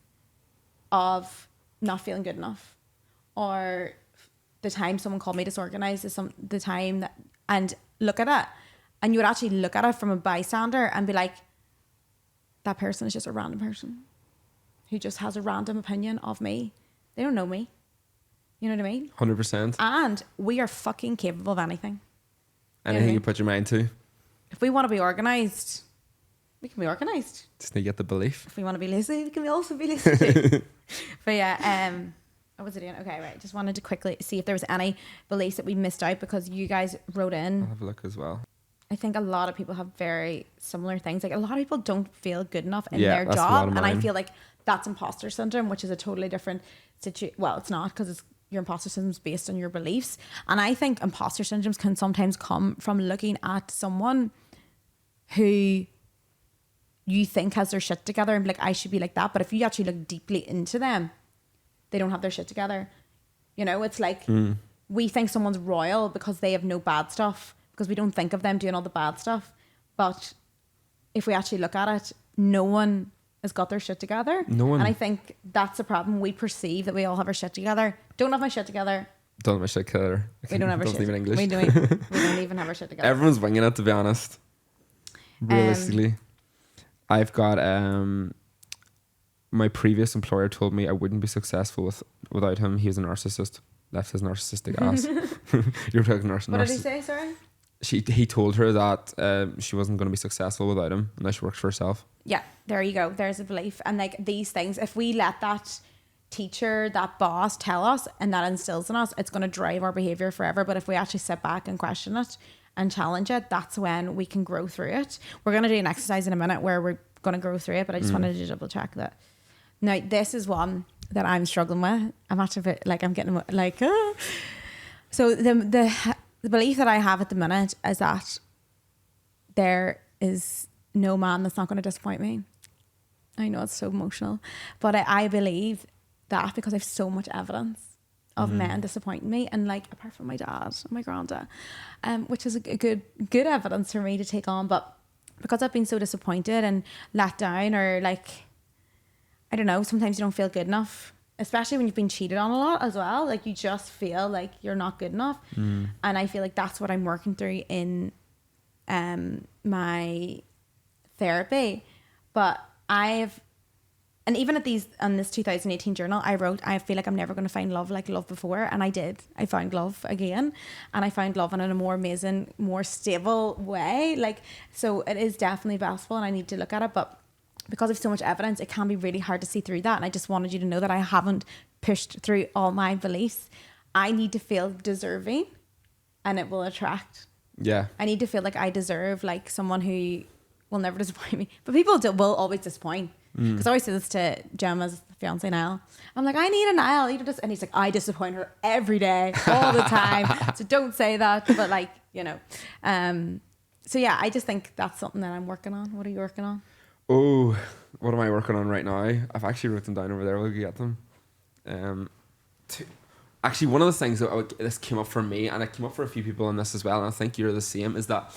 of not feeling good enough, or the time someone called me disorganized, the time that, and look at it. And you would actually look at it from a bystander and be like, that person is just a random person who just has a random opinion of me. They don't know me. You know what I mean? 100%. And we are fucking capable of anything. Anything you put your mind to. If we want to be organised, we can be organised. Just need to get the belief. If we want to be lazy, we can also be lazy too. But yeah, what was I doing? Okay, right. Just wanted to quickly see if there was any beliefs that we missed out, because you guys wrote in. I'll have a look as well. I think a lot of people have very similar things. Like a lot of people don't feel good enough in their job, and I feel like that's imposter syndrome, which is a totally different situation. Well, it's not, because your imposter syndrome is based on your beliefs, and I think imposter syndromes can sometimes come from looking at someone who you think has their shit together and be like, I should be like that. But if you actually look deeply into them, they don't have their shit together. You know, it's like we think someone's royal because they have no bad stuff, because we don't think of them doing all the bad stuff. But if we actually look at it, no one has got their shit together. No one. And I think that's a problem. We perceive that we all have our shit together. Don't have my shit together. Don't have my shit together. We don't have our shit. Even English. We don't even have our shit together. Everyone's winging it, to be honest. Realistically. I've got my previous employer told me I wouldn't be successful without him. He was a narcissist. Left his narcissistic ass. You're talking narcissist. What did he say, sorry? He told her that she wasn't going to be successful without him, and now she works for herself. Yeah, there you go. There's a belief. And like these things, if we let that teacher, that boss tell us, and that instills in us, it's going to drive our behavior forever. But if we actually sit back and question it and challenge it, that's when we can grow through it. We're going to do an exercise in a minute where we're going to grow through it, but I just wanted to double check that. Now, this is one that I'm struggling with. I'm actually like, I'm getting like, so the belief that I have at the minute is that there is no man that's not going to disappoint me. I know it's so emotional, but I believe that because I have so much evidence of men disappointing me, and like apart from my dad and my granddad, which is a good evidence for me to take on, but because I've been so disappointed and let down, or like, I don't know, sometimes you don't feel good enough especially when you've been cheated on a lot as well. Like you just feel like you're not good enough. And I feel like that's what I'm working through in my therapy. But and even on this 2018 journal, I wrote, I feel like I'm never going to find love like love before. And I did. I found love again. And I found love in a more amazing, more stable way. Like, so it is definitely possible and I need to look at it. But because of so much evidence, it can be really hard to see through that. And I just wanted you to know that I haven't pushed through all my beliefs. I need to feel deserving and it will attract. Yeah. I need to feel like I deserve like someone who will never disappoint me. But people will always disappoint. Because I always say this to Gemma's fiance Niall. I'm like, I need a Niall. And he's like, I disappoint her every day, all the time. So don't say that. But like, you know. So yeah, I just think that's something that I'm working on. What are you working on? Oh, what am I working on right now? I've actually written them down over there. We'll get them. Actually, one of the things that this came up for me, and it came up for a few people in this as well, and I think you're the same, is that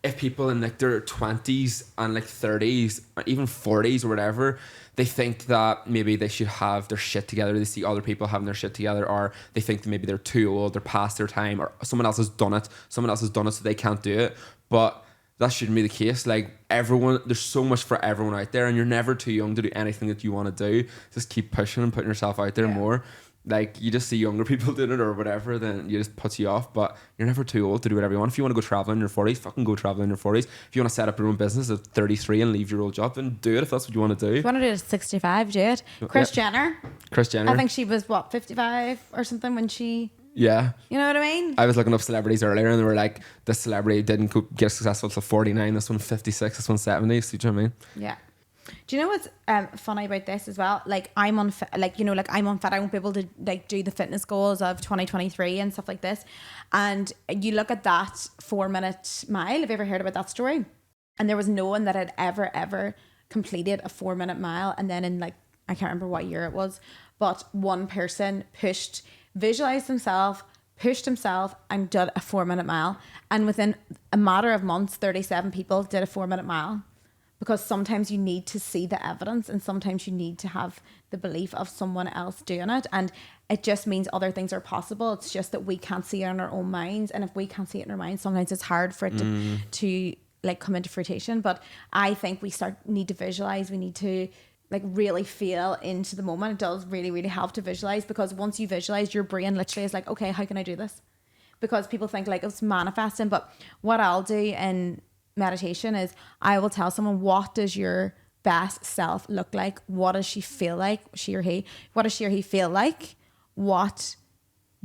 if people in like their 20s and like 30s or even 40s or whatever, they think that maybe they should have their shit together. They see other people having their shit together, or they think that maybe they're too old, they're past their time, or someone else has done it so they can't do it. But that shouldn't be the case. Like everyone, there's so much for everyone out there, and you're never too young to do anything that you want to do. Just keep pushing and putting yourself out there more. Like you just see younger people doing it or whatever, then you just puts you off. But you're never too old to do whatever you want. If you want to go traveling in your 40s, fucking go traveling in your 40s. If you want to set up your own business at 33 and leave your old job, then do it if that's what you want to do. If you want to do it at 65, do it. Kris Jenner. I think she was 55 or something when she... Yeah. You know what I mean? I was looking up celebrities earlier and they were like, this celebrity didn't get successful till 49, this one 56, this one 70. See what I mean? Yeah. Do you know what's funny about this as well? Like I'm unfit. Like you know, like I'm unfit. I won't be able to like do the fitness goals of 2023 and stuff like this. And you look at that 4-minute mile. Have you ever heard about that story? And there was no one that had ever completed a 4-minute mile. And then in like I can't remember what year it was, but one person visualized himself, pushed himself, and did a 4-minute mile. And within a matter of months, 37 people did a 4-minute mile. Because sometimes you need to see the evidence and sometimes you need to have the belief of someone else doing it. And it just means other things are possible. It's just that we can't see it in our own minds. And if we can't see it in our minds, sometimes it's hard for it to like come into fruition. But I think we need to visualize. We need to like really feel into the moment. It does really, really help to visualize, because once you visualize, your brain literally is like, okay, how can I do this? Because people think like it's manifesting. But what I'll do in meditation is I will tell someone, what does your best self look like? What does she feel like? She or he? What does she or he feel like? What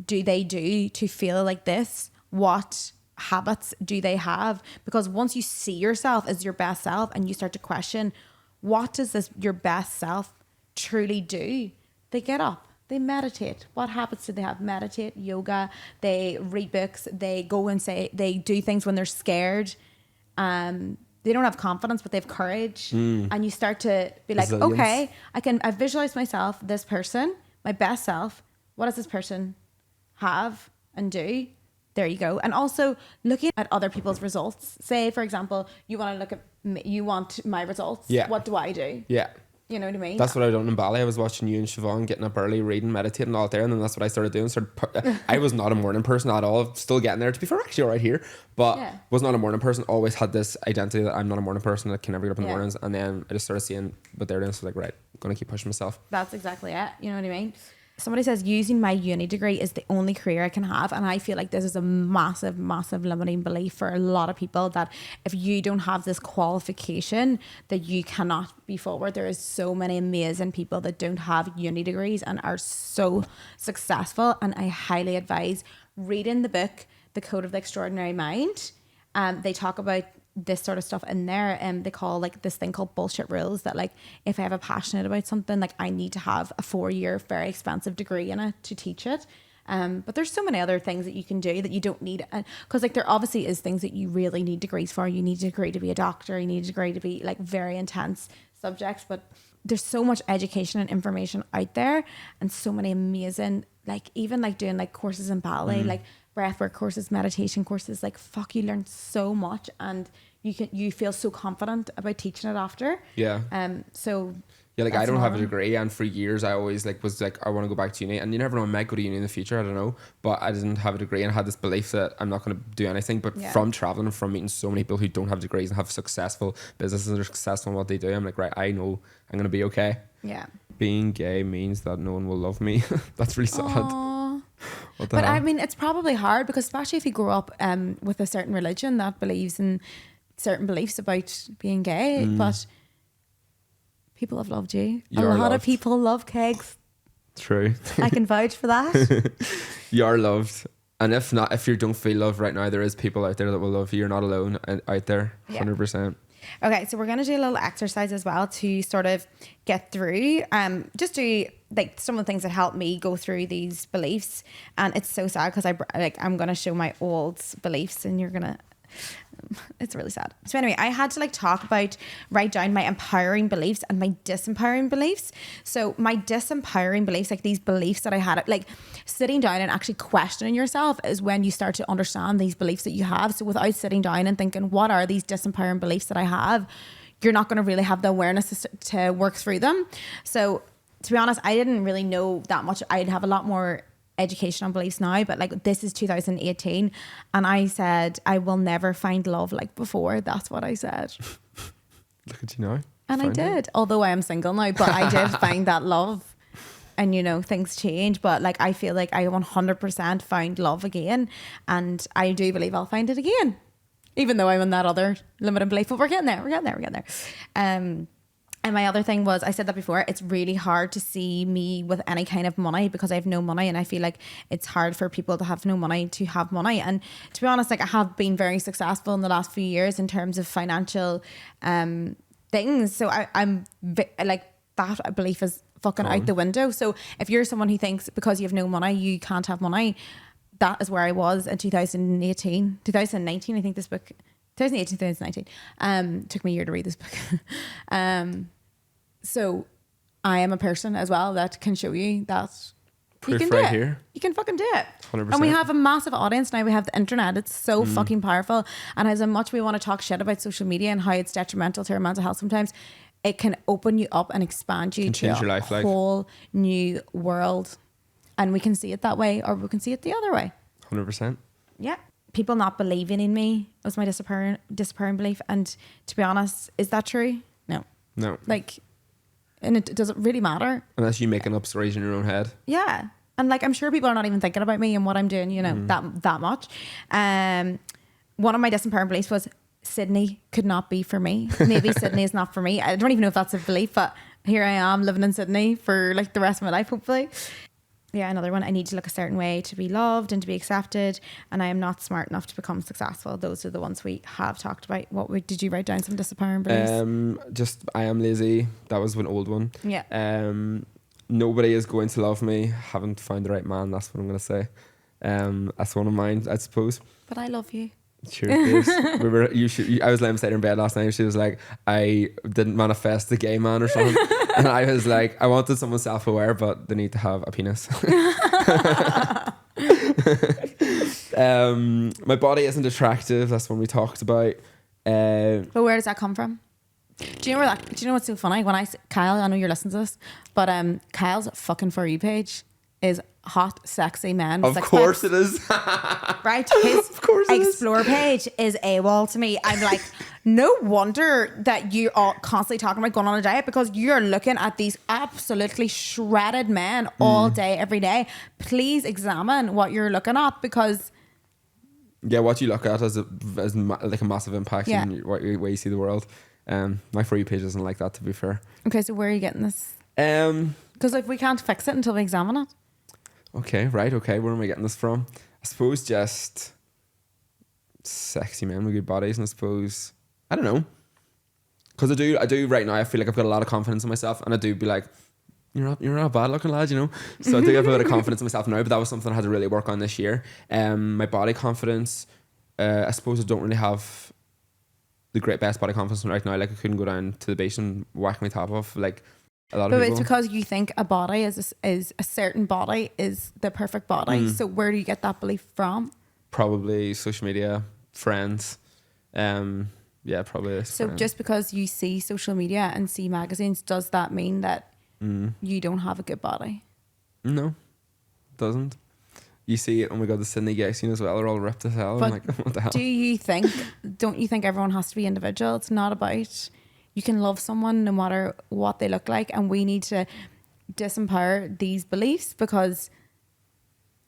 do they do to feel like this? What habits do they have? Because once you see yourself as your best self and you start to question, what does your best self truly do? They get up, they meditate. What habits do they have? Meditate, yoga, they read books, they go and they do things when they're scared. They don't have confidence, but they have courage. And you start to be like, okay, I visualize myself, this person, my best self. What does this person have and do? There you go. And also looking at other people's results. Say, for example, you want to look at you want my results. Yeah. What do I do? Yeah. You know what I mean? That's what I done in Bali. I was watching you and Siobhan getting up early, reading, meditating, all out there, and then that's what I started doing. I was not a morning person at all. Still getting there. To be fair, actually all right here, but was not a morning person. Always had this identity that I'm not a morning person. I can never get up in the mornings. And then I just started seeing what they're doing. So like, right, I'm gonna keep pushing myself. That's exactly it. You know what I mean? Somebody says using my uni degree is the only career I can have, and I feel like this is a massive limiting belief for a lot of people, that if you don't have this qualification that you cannot be forward. There is so many amazing people that don't have uni degrees and are so successful, and I highly advise reading the book The Code of the Extraordinary Mind. They talk about this sort of stuff in there, and they call like this thing called bullshit rules, that like if I have a passionate about something, like I need to have a 4-year very expensive degree in it to teach it. But there's so many other things that you can do that you don't need, because like there obviously is things that you really need degrees for. You need a degree to be a doctor, you need a degree to be like very intense subjects, but there's so much education and information out there, and so many amazing, like even like doing like courses in ballet, like breathwork courses, meditation courses, like fuck, you learn so much, and you feel so confident about teaching it after. Yeah. So Yeah, like I That's don't have a normal. degree, and for years I always like was like I want to go back to uni, and you never know, I might go to uni in the future. I don't know, but I didn't have a degree and had this belief that I'm not going to do anything. But Yeah. from traveling and from meeting so many people who don't have degrees and have successful businesses and are successful in what they do, I'm like, right, I know I'm going to be okay. Yeah. Being gay means that no one will love me. That's really sad. Aw. What the But hell? I mean, it's probably hard because especially if you grow up with a certain religion that believes in certain beliefs about being gay, but people have loved you. You A are lot of loved. people love Kegs. True. I can vouch for that. You are loved. And if not, if you don't feel loved right now, there is people out there that will love you. You're not alone out there. Yeah. 100%. Okay, so we're gonna do a little exercise as well to sort of get through. Just do like some of the things that help me go through these beliefs, and it's so sad because I'm gonna show my old beliefs, and you're gonna. It's really sad. So anyway, I had to write down my empowering beliefs and my disempowering beliefs. So my disempowering beliefs, like these beliefs that I had, like sitting down and actually questioning yourself is when you start to understand these beliefs that you have. So without sitting down and thinking, what are these disempowering beliefs that I have? You're not going to really have the awareness to work through them. So to be honest, I didn't really know that much. I'd have a lot more education on beliefs now, but like this is 2018 and I said I will never find love like before. That's what I said. Look at you now. And I did, although I am single now, but I did find that love. And you know, things change, but like I feel like I 100% found love again, and I do believe I'll find it again, even though I'm in that other limiting belief. But we're getting there. And my other thing was, I said that before, it's really hard to see me with any kind of money because I have no money, and I feel like it's hard for people to have no money to have money. And to be honest, like I have been very successful in the last few years in terms of financial things. So I'm like that belief is fucking out the window. So if you're someone who thinks because you have no money, you can't have money, that is where I was in 2019, I think this book, 2018, 2019. Took me a year to read this book. So I am a person as well that can show you that Proof you can do right it. here. You can fucking do it. 100%. And we have a massive audience now. We have the internet. It's so fucking powerful. And as much we want to talk shit about social media and how it's detrimental to our mental health sometimes, it can open you up and expand you to change your a life, like. whole new world. And we can see it that way, or we can see it the other way. 100%. Yeah. People not believing in me was my disappearing belief. And to be honest, is that true? No. No. Like, and it doesn't really matter. Unless you making up stories in your own head. Yeah. And like, I'm sure people are not even thinking about me and what I'm doing, you know, that much. One of my disempowering beliefs was Sydney could not be for me. Maybe Sydney is not for me. I don't even know if that's a belief, but here I am living in Sydney for like the rest of my life, hopefully. Yeah, another one. I need to look a certain way to be loved and to be accepted, and I am not smart enough to become successful. Those are the ones we have talked about. Did you write down some disempowering beliefs? Just I am lazy. That was an old one. Yeah. Nobody is going to love me. Haven't found the right man. That's what I'm gonna say. That's one of mine, I suppose. But I love you. Sure, please. I was laying beside her in bed last night and she was like, I didn't manifest the gay man or something. And I was like, I wanted someone self-aware, but they need to have a penis. My body isn't attractive. That's one we talked about. But where does that come from? Do you know what's so funny? Kyle, I know you're listening to this, but Kyle's fucking For You page is hot, sexy men. Of course it is. Right? His Explore page is AWOL to me. I'm like, no wonder that you are constantly talking about going on a diet, because you're looking at these absolutely shredded men all day, every day. Please examine what you're looking at, because yeah, what you look at has like a massive impact Yeah. on way you see the world. My For You page isn't like that, to be fair. okay, so where are you getting this? Because like we can't fix it until we examine it. Okay, right, okay. Where am I getting this from? I suppose just sexy men with good bodies, and I suppose, I don't know. Because I do right now, I feel like I've got a lot of confidence in myself, and I do be like, you're not bad looking, lad, you know? So I do have a bit of confidence in myself now, but that was something I had to really work on this year. My body confidence, I suppose I don't really have the best body confidence right now. Like I couldn't go down to the beach and whack my top off like a lot of But people. it's because you think a body is a certain body is the perfect body. So where do you get that belief from? Probably social media, friends, Yeah, probably is. So just because you see social media and see magazines, does that mean that you don't have a good body? No, doesn't. You see, oh my god, the Sydney guys scene as well are all ripped as hell. But I'm like, what the hell? don't you think everyone has to be individual? It's not about, you can love someone no matter what they look like, and we need to disempower these beliefs, because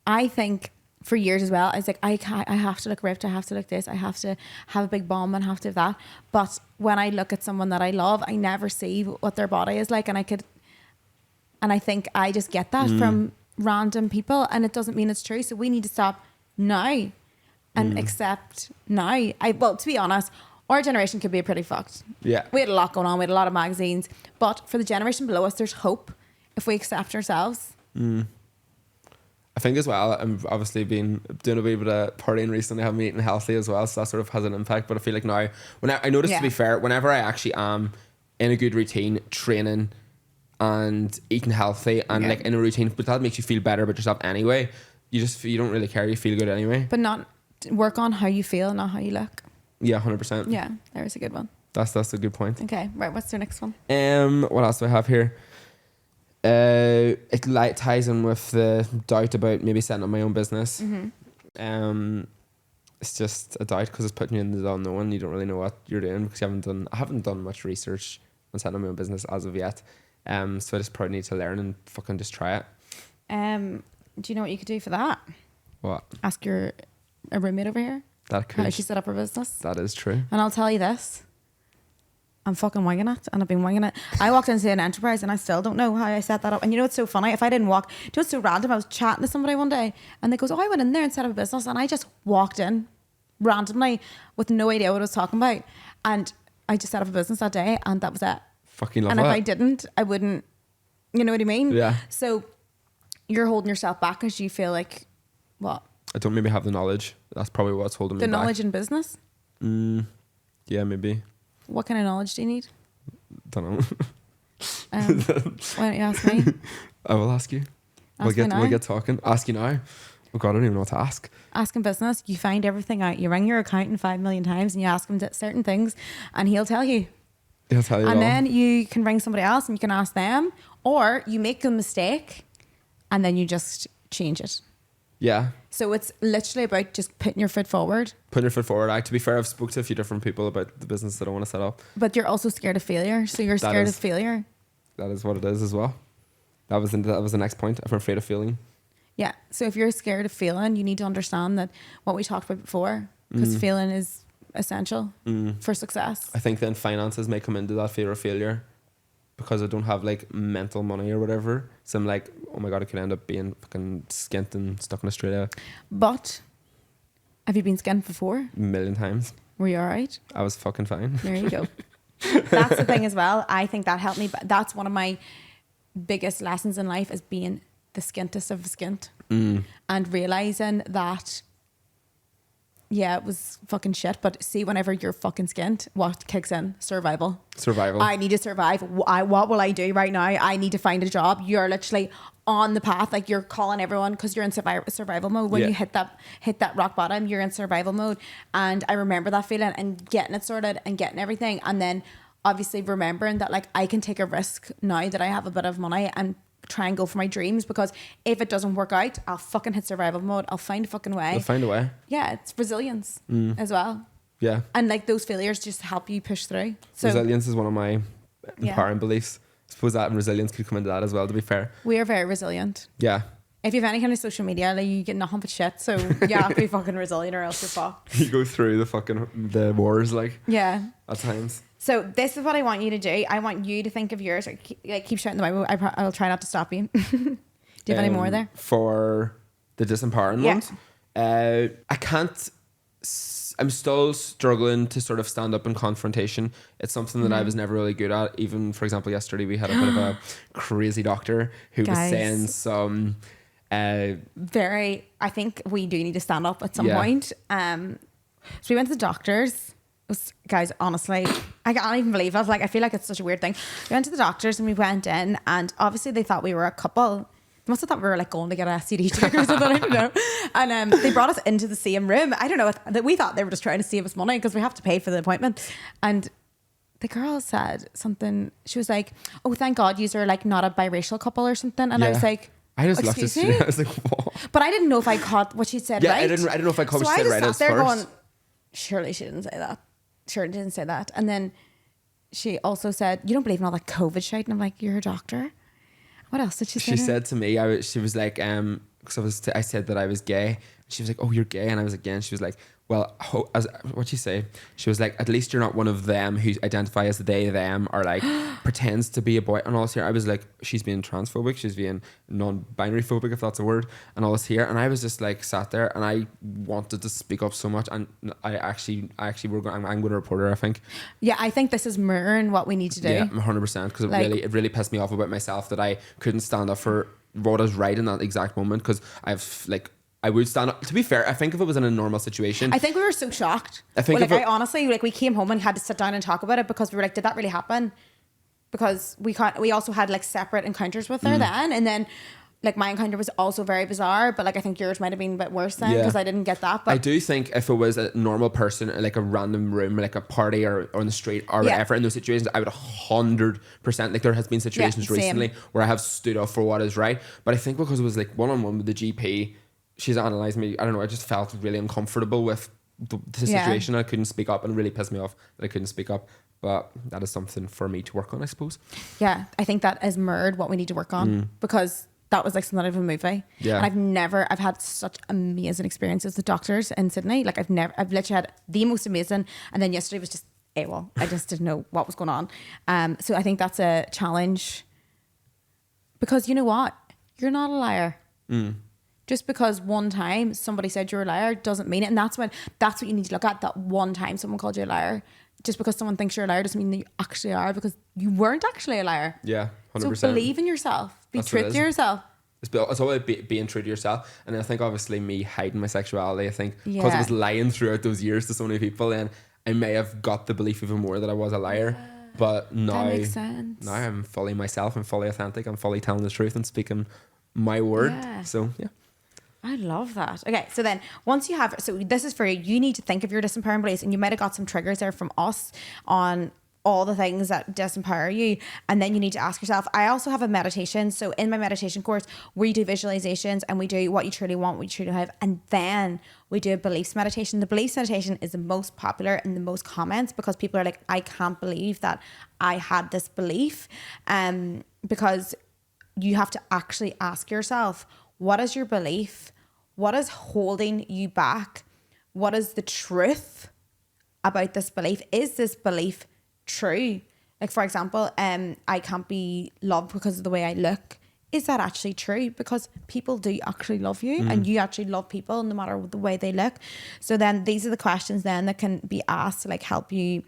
I think for years as well, I was like, I have to look ripped, I have to look this, I have to have a big bum and have to have that. But when I look at someone that I love, I never see what their body is like, and I think I just get that from random people, and it doesn't mean it's true. So we need to stop now and accept now. Well, to be honest, our generation could be pretty fucked. Yeah. We had a lot going on, we had a lot of magazines, but for the generation below us, there's hope if we accept ourselves. I think as well, I'm obviously been doing a wee bit of partying recently, I haven't been eating healthy as well, so that sort of has an impact. But I feel like now, when I notice, to be fair, whenever I actually am in a good routine, training and eating healthy and like in a routine, but that makes you feel better about yourself anyway. You don't really care, you feel good anyway. But not work on how you feel, not how you look. Yeah, 100%. Yeah, there's a good one. That's a good point. Okay, right, what's your next one? What else do I have here? It ties in with the doubt about maybe setting up my own business. It's just a doubt because it's putting you in the unknown. You don't really know what you're doing because I haven't done much research on setting up my own business as of yet. So I just probably need to learn and fucking just try it. Do you know what you could do for that? What? Ask a roommate over here That could. how she set up her business. That is true. And I'll tell you this, I'm fucking winging it, and I've been winging it. I walked into an enterprise and I still don't know how I set that up. And you know what's so funny? If I didn't walk, you know what's so random? I was chatting to somebody one day and they goes, oh, I went in there and set up a business, and I just walked in randomly with no idea what I was talking about. And I just set up a business that day, and that was it. Fucking love and that. if I didn't, I wouldn't, you know what I mean? Yeah. So you're holding yourself back because you feel like, what? I don't maybe have the knowledge. That's probably what's holding me The back. knowledge in business? Yeah, maybe. What kind of knowledge do you need? Don't know. Why don't you ask me? I will ask you. Ask me now. We'll get talking. Ask you now. Oh God, I don't even know what to ask. Ask in business, you find everything out. You ring your accountant 5 million times and you ask him certain things and he'll tell you. He'll tell you And all. then you can ring somebody else and you can ask them, or you make a mistake and then you just change it. Yeah. So it's literally about just putting your foot forward. Putting your foot forward. To be fair, I've spoke to a few different people about the business that I want to set up. But you're also scared of failure. So you're scared of failure. That is what it is as well. That was the next point. I'm afraid of failing. Yeah. So if you're scared of failing, you need to understand that what we talked about before, because failing is essential for success. I think then finances may come into that fear of failure because I don't have like mental money or whatever. So I'm like, oh my God, I could end up being fucking skint and stuck in Australia. But have you been skint before? A million times. Were you all right? I was fucking fine. There you go. That's the thing as well. I think that helped me. But that's one of my biggest lessons in life, is being the skintest of the skint and realizing that, yeah, it was fucking shit. But see, whenever you're fucking skint, what kicks in? Survival. I need to survive. What will I do right now? I need to find a job. You're literally on the path. Like, you're calling everyone because you're in survival mode. When you hit that rock bottom, you're in survival mode. And I remember that feeling and getting it sorted and getting everything. And then obviously remembering that, like, I can take a risk now that I have a bit of money and try and go for my dreams, because if it doesn't work out, I'll fucking hit survival mode. I'll find a fucking way. You'll find a way. Yeah, it's resilience as well. Yeah. And like, those failures just help you push through. So resilience is one of my empowering beliefs. I suppose that and resilience could come into that as well, to be fair. We are very resilient. Yeah. If you have any kind of social media, like, you get nothing but shit. So you have to be fucking resilient, or else you're fucked. You go through the wars, like, yeah, at times. So this is what I want you to do. I want you to think of yours. Keep shouting the Bible. I'll try not to stop you. Do you have any more there? For the disempowering ones? I can't... I'm still struggling to sort of stand up in confrontation. It's something that I was never really good at. Even, for example, yesterday we had a bit of a crazy doctor who was saying some... I think we do need to stand up at some point. So we went to the doct's. Guys, honestly, I can't even believe it. I feel like it's such a weird thing. We went to the doctors and we went in, and obviously they thought we were a couple. must have thought we were like going to get an STD check or something. I don't know. And they brought us into the same room. I don't know that we thought they were just trying to save us money because we have to pay for the appointment. And the girl said something. She was like, "Oh, thank God, you're like not a biracial couple or something." And I was like, I just looked at you. I was like, what? But I didn't know if I caught what she said Yeah, right. I didn't know if I caught what she said right at at there first. going, surely she didn't say that. Sure, didn't say that. And then she also said, "You don't believe in all that COVID shit." And I'm like, "You're a doctor." What else did she say? She said to me, she was like, because I said that I was gay. She was like, "Oh, you're gay," and I was like, "Yeah." And she was like, "Well, what'd she say?" She was like, "At least you're not one of them who identify as they, them, or like pretends to be a boy." And all this here, I was like, "She's being transphobic. She's being non-binary phobic, if that's a word." And all this here, and I was just like sat there, and I wanted to speak up so much, and I'm going to report her. I think. Yeah, I think this is mirroring what we need to do. Yeah, 100%. Because it really pissed me off about myself that I couldn't stand up for what is right in that exact moment. Because I would stand up. To be fair, I think if it was in a normal situation, I think we were so shocked. I honestly, we came home and had to sit down and talk about it because we were like, did that really happen? Because we also had like separate encounters with her then, and then like my encounter was also very bizarre, but like I think yours might have been a bit worse then because I didn't get that. But I do think if it was a normal person, like a random room, like a party or on the street or whatever, in those situations, I would 100%, like there has been situations recently where I have stood up for what is right. But I think because it was like one-on-one with the GP, she's analysed me. I don't know. I just felt really uncomfortable with the situation. I couldn't speak up, and it really pissed me off that I couldn't speak up. But that is something for me to work on, I suppose. Yeah, I think that is mirrored what we need to work on because that was like something out of a movie. Yeah. And I've had such amazing experiences with doctors in Sydney. Like I've literally had the most amazing. And then yesterday was just AWOL. I just didn't know what was going on. So I think that's a challenge because you know what? You're not a liar. Just because one time somebody said you're a liar doesn't mean it. And that's what you need to look at. That one time someone called you a liar. Just because someone thinks you're a liar doesn't mean that you actually are, because you weren't actually a liar. Yeah, 100%. So believe in yourself. Be true to yourself. It's all about being true to yourself. And I think obviously me hiding my sexuality, I think because I was lying throughout those years to so many people, and I may have got the belief even more that I was a liar. But now, that makes sense. Now I'm fully myself. I'm fully authentic. I'm fully telling the truth and speaking my word. Yeah. So yeah. I love that. Okay, so then once you have, so this is for you, you need to think of your disempowering beliefs, and you might have got some triggers there from us on all the things that disempower you, and then you need to ask yourself. I also have a meditation, so in my meditation course we do visualizations and we do what you truly want, what you truly have, and then we do a beliefs meditation. The beliefs meditation is the most popular and the most comments because people are like, I can't believe that I had this belief, because you have to actually ask yourself, what is your belief? What is holding you back? What is the truth about this belief? Is this belief true? Like, for example, I can't be loved because of the way I look. Is that actually true? Because people do actually love you, and you actually love people no matter the way they look. So then these are the questions then that can be asked to like help you.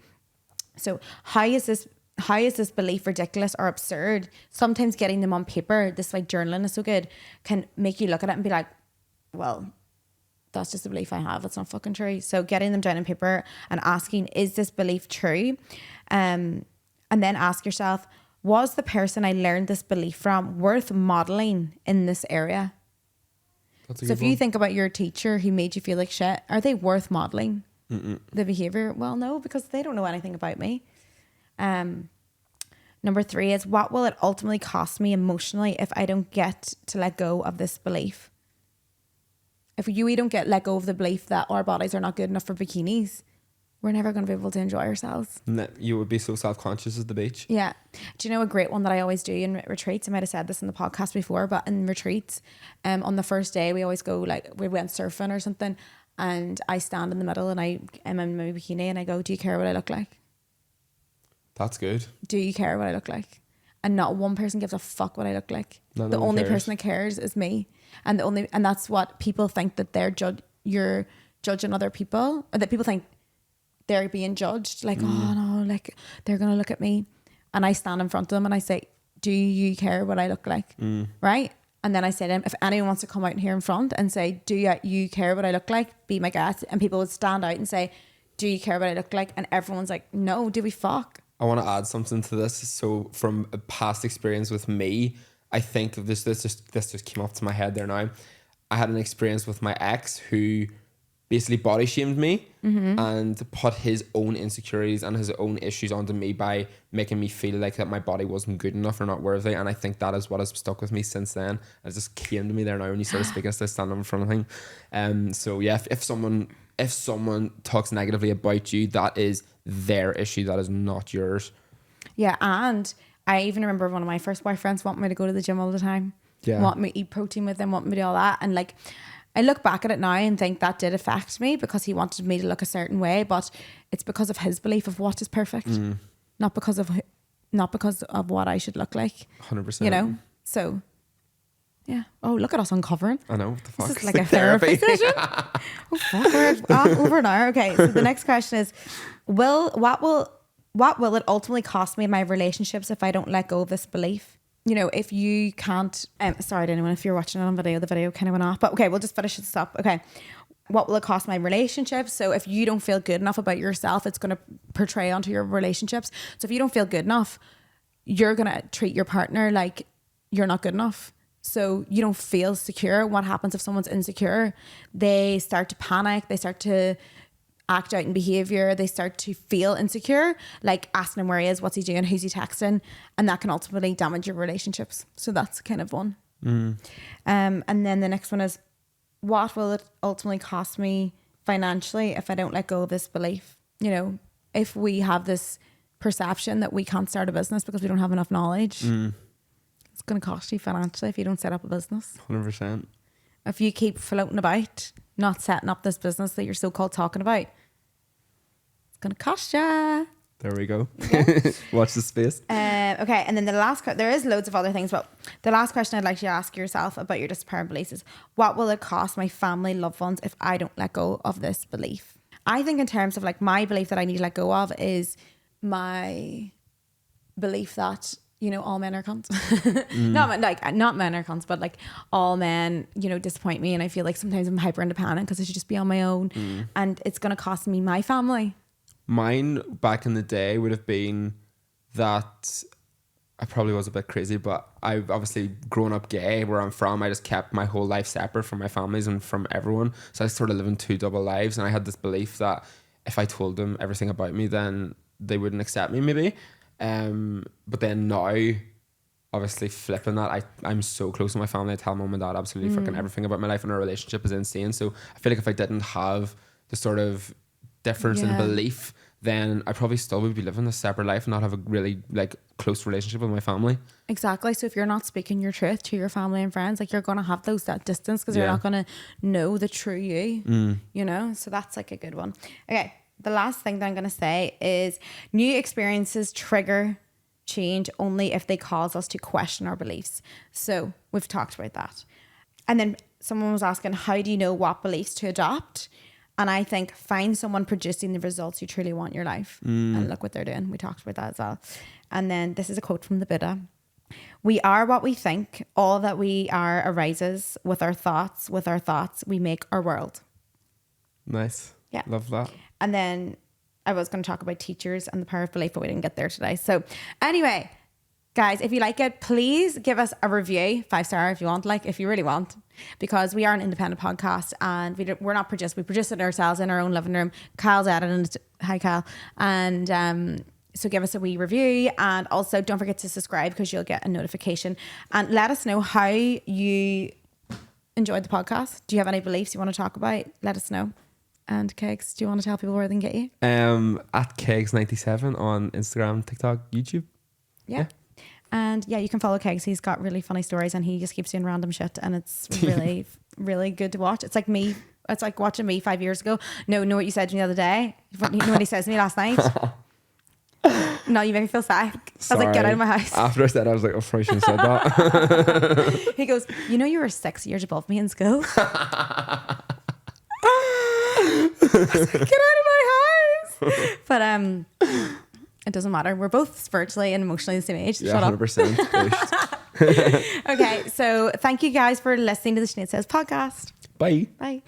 So how is this belief ridiculous or absurd? Sometimes getting them on paper, this like journaling is so good, can make you look at it and be like, well, that's just a belief I have. It's not fucking true. So getting them down on paper and asking, is this belief true? And then ask yourself, was the person I learned this belief from worth modeling in this area? So if you think about your teacher who made you feel like shit, are they worth modeling the behavior? Well, no, because they don't know anything about me. Number 3 is, what will it ultimately cost me emotionally if I don't get to let go of this belief? If we don't let go of the belief that our bodies are not good enough for bikinis, we're never going to be able to enjoy ourselves. You would be so self-conscious at the beach. Yeah. Do you know a great one that I always do in retreats? I might have said this in the podcast before, but in retreats, on the first day, we always go, like, we went surfing or something, and I stand in the middle and I'm in my bikini and I go, do you care what I look like? That's good. Do you care what I look like? And not one person gives a fuck what I look like. No, the one only cares. person that cares is me. And that's what people think, that you're judging other people, or that people think they're being judged. Like, oh no, like they're gonna look at me. And I stand in front of them and I say, do you care what I look like? Right? And then I say to them, if anyone wants to come out here in front and say, do you care what I look like? Be my guest. And people would stand out and say, do you care what I look like? And everyone's like, no, do we fuck? I want to add something to this. So from a past experience with me, I think this just came up to my head there now. I had an experience with my ex who basically body shamed me and put his own insecurities and his own issues onto me by making me feel like that my body wasn't good enough or not worthy. And I think that is what has stuck with me since then. It just came to me there now when you started speaking, I standing in front of him. So yeah, if someone talks negatively about you, that is their issue. That is not yours. Yeah, and I even remember one of my first boyfriends wanting me to go to the gym all the time. Yeah. Want me to eat protein with him, want me to do all that. And like, I look back at it now and think that did affect me because he wanted me to look a certain way, but it's because of his belief of what is perfect, not because of what I should look like. 100%. You know? So, yeah. Oh, look at us uncovering. I know. What the fuck? This is like a therapy session. Oh, fuck. We're off over an hour. Okay. So the next question is, what will it ultimately cost me in my relationships if I don't let go of this belief? You know, if you can't, sorry to anyone, if you're watching it on video, the video kind of went off, but okay, we'll just finish this up. Okay. What will it cost my relationships? So if you don't feel good enough about yourself, it's going to portray onto your relationships. So if you don't feel good enough, you're going to treat your partner like you're not good enough. So you don't feel secure. What happens if someone's insecure? They start to panic. They start to act out in behavior. They start to feel insecure, like asking him where he is, what's he doing, who's he texting, and that can ultimately damage your relationships. So that's kind of one. And then the next one is, what will it ultimately cost me financially if I don't let go of this belief? You know, if we have this perception that we can't start a business because we don't have enough knowledge, it's going to cost you financially if you don't set up a business. 100%. If you keep floating about, not setting up this business that you're so-called talking about, it's going to cost you. There we go. Watch the space. Okay, and then the last, there is loads of other things, but the last question I'd like you to ask yourself about your disappearing beliefs is, what will it cost my family, loved ones if I don't let go of this belief? I think in terms of like my belief that I need to let go of is my belief that, you know, all men are cunts. Not men are cunts, but like all men, you know, disappoint me. And I feel like sometimes I'm hyper independent because I should just be on my own. And it's going to cost me my family. Mine back in the day would have been that I probably was a bit crazy, but I've obviously grown up gay where I'm from. I just kept my whole life separate from my families and from everyone. So I sort of living two double lives. And I had this belief that if I told them everything about me, then they wouldn't accept me maybe. But then now, obviously flipping that, I'm so close to my family. I tell mum and dad absolutely freaking everything about my life, and our relationship is insane. So I feel like if I didn't have the sort of difference in belief, then I probably still would be living a separate life and not have a really like close relationship with my family. Exactly. So if you're not speaking your truth to your family and friends, like you're going to have that distance because you're not going to know the true you, you know? So that's like a good one. Okay. The last thing that I'm going to say is, new experiences trigger change only if they cause us to question our beliefs. So we've talked about that. And then someone was asking, how do you know what beliefs to adopt? And I think, find someone producing the results you truly want in your life. And look what they're doing. We talked about that as well. And then this is a quote from the Buddha. We are what we think. All that we are arises with our thoughts. With our thoughts, we make our world. Nice. Yeah. Love that. And then I was going to talk about teachers and the power of belief, but we didn't get there today. So anyway, guys, if you like it, please give us a review, 5-star if you want, like if you really want, because we are an independent podcast and we're not produced. We produce it ourselves in our own living room. Kyle's editing it. Hi, Kyle. And so give us a wee review, and also don't forget to subscribe because you'll get a notification, and let us know how you enjoyed the podcast. Do you have any beliefs you want to talk about? Let us know. And Kegs, do you want to tell people where they can get you? At Kegs97 on Instagram, TikTok, YouTube. Yeah. And yeah, you can follow Kegs. He's got really funny stories and he just keeps doing random shit, and it's really, really good to watch. It's like me. It's like watching me 5 years ago. No, know what you said to me the other day? You know what he says to me last night? No, you make me feel sick. Sorry. I was like, get out of my house. After I said, I was like, oh, I shouldn't have said that. He goes, you know, you were 6 years above me in school. I was like, get out of my house. But it doesn't matter. We're both spiritually and emotionally the same age. Yeah, Shut 100%. up. Okay, so thank you guys for listening to the Sinead Says podcast. Bye. Bye.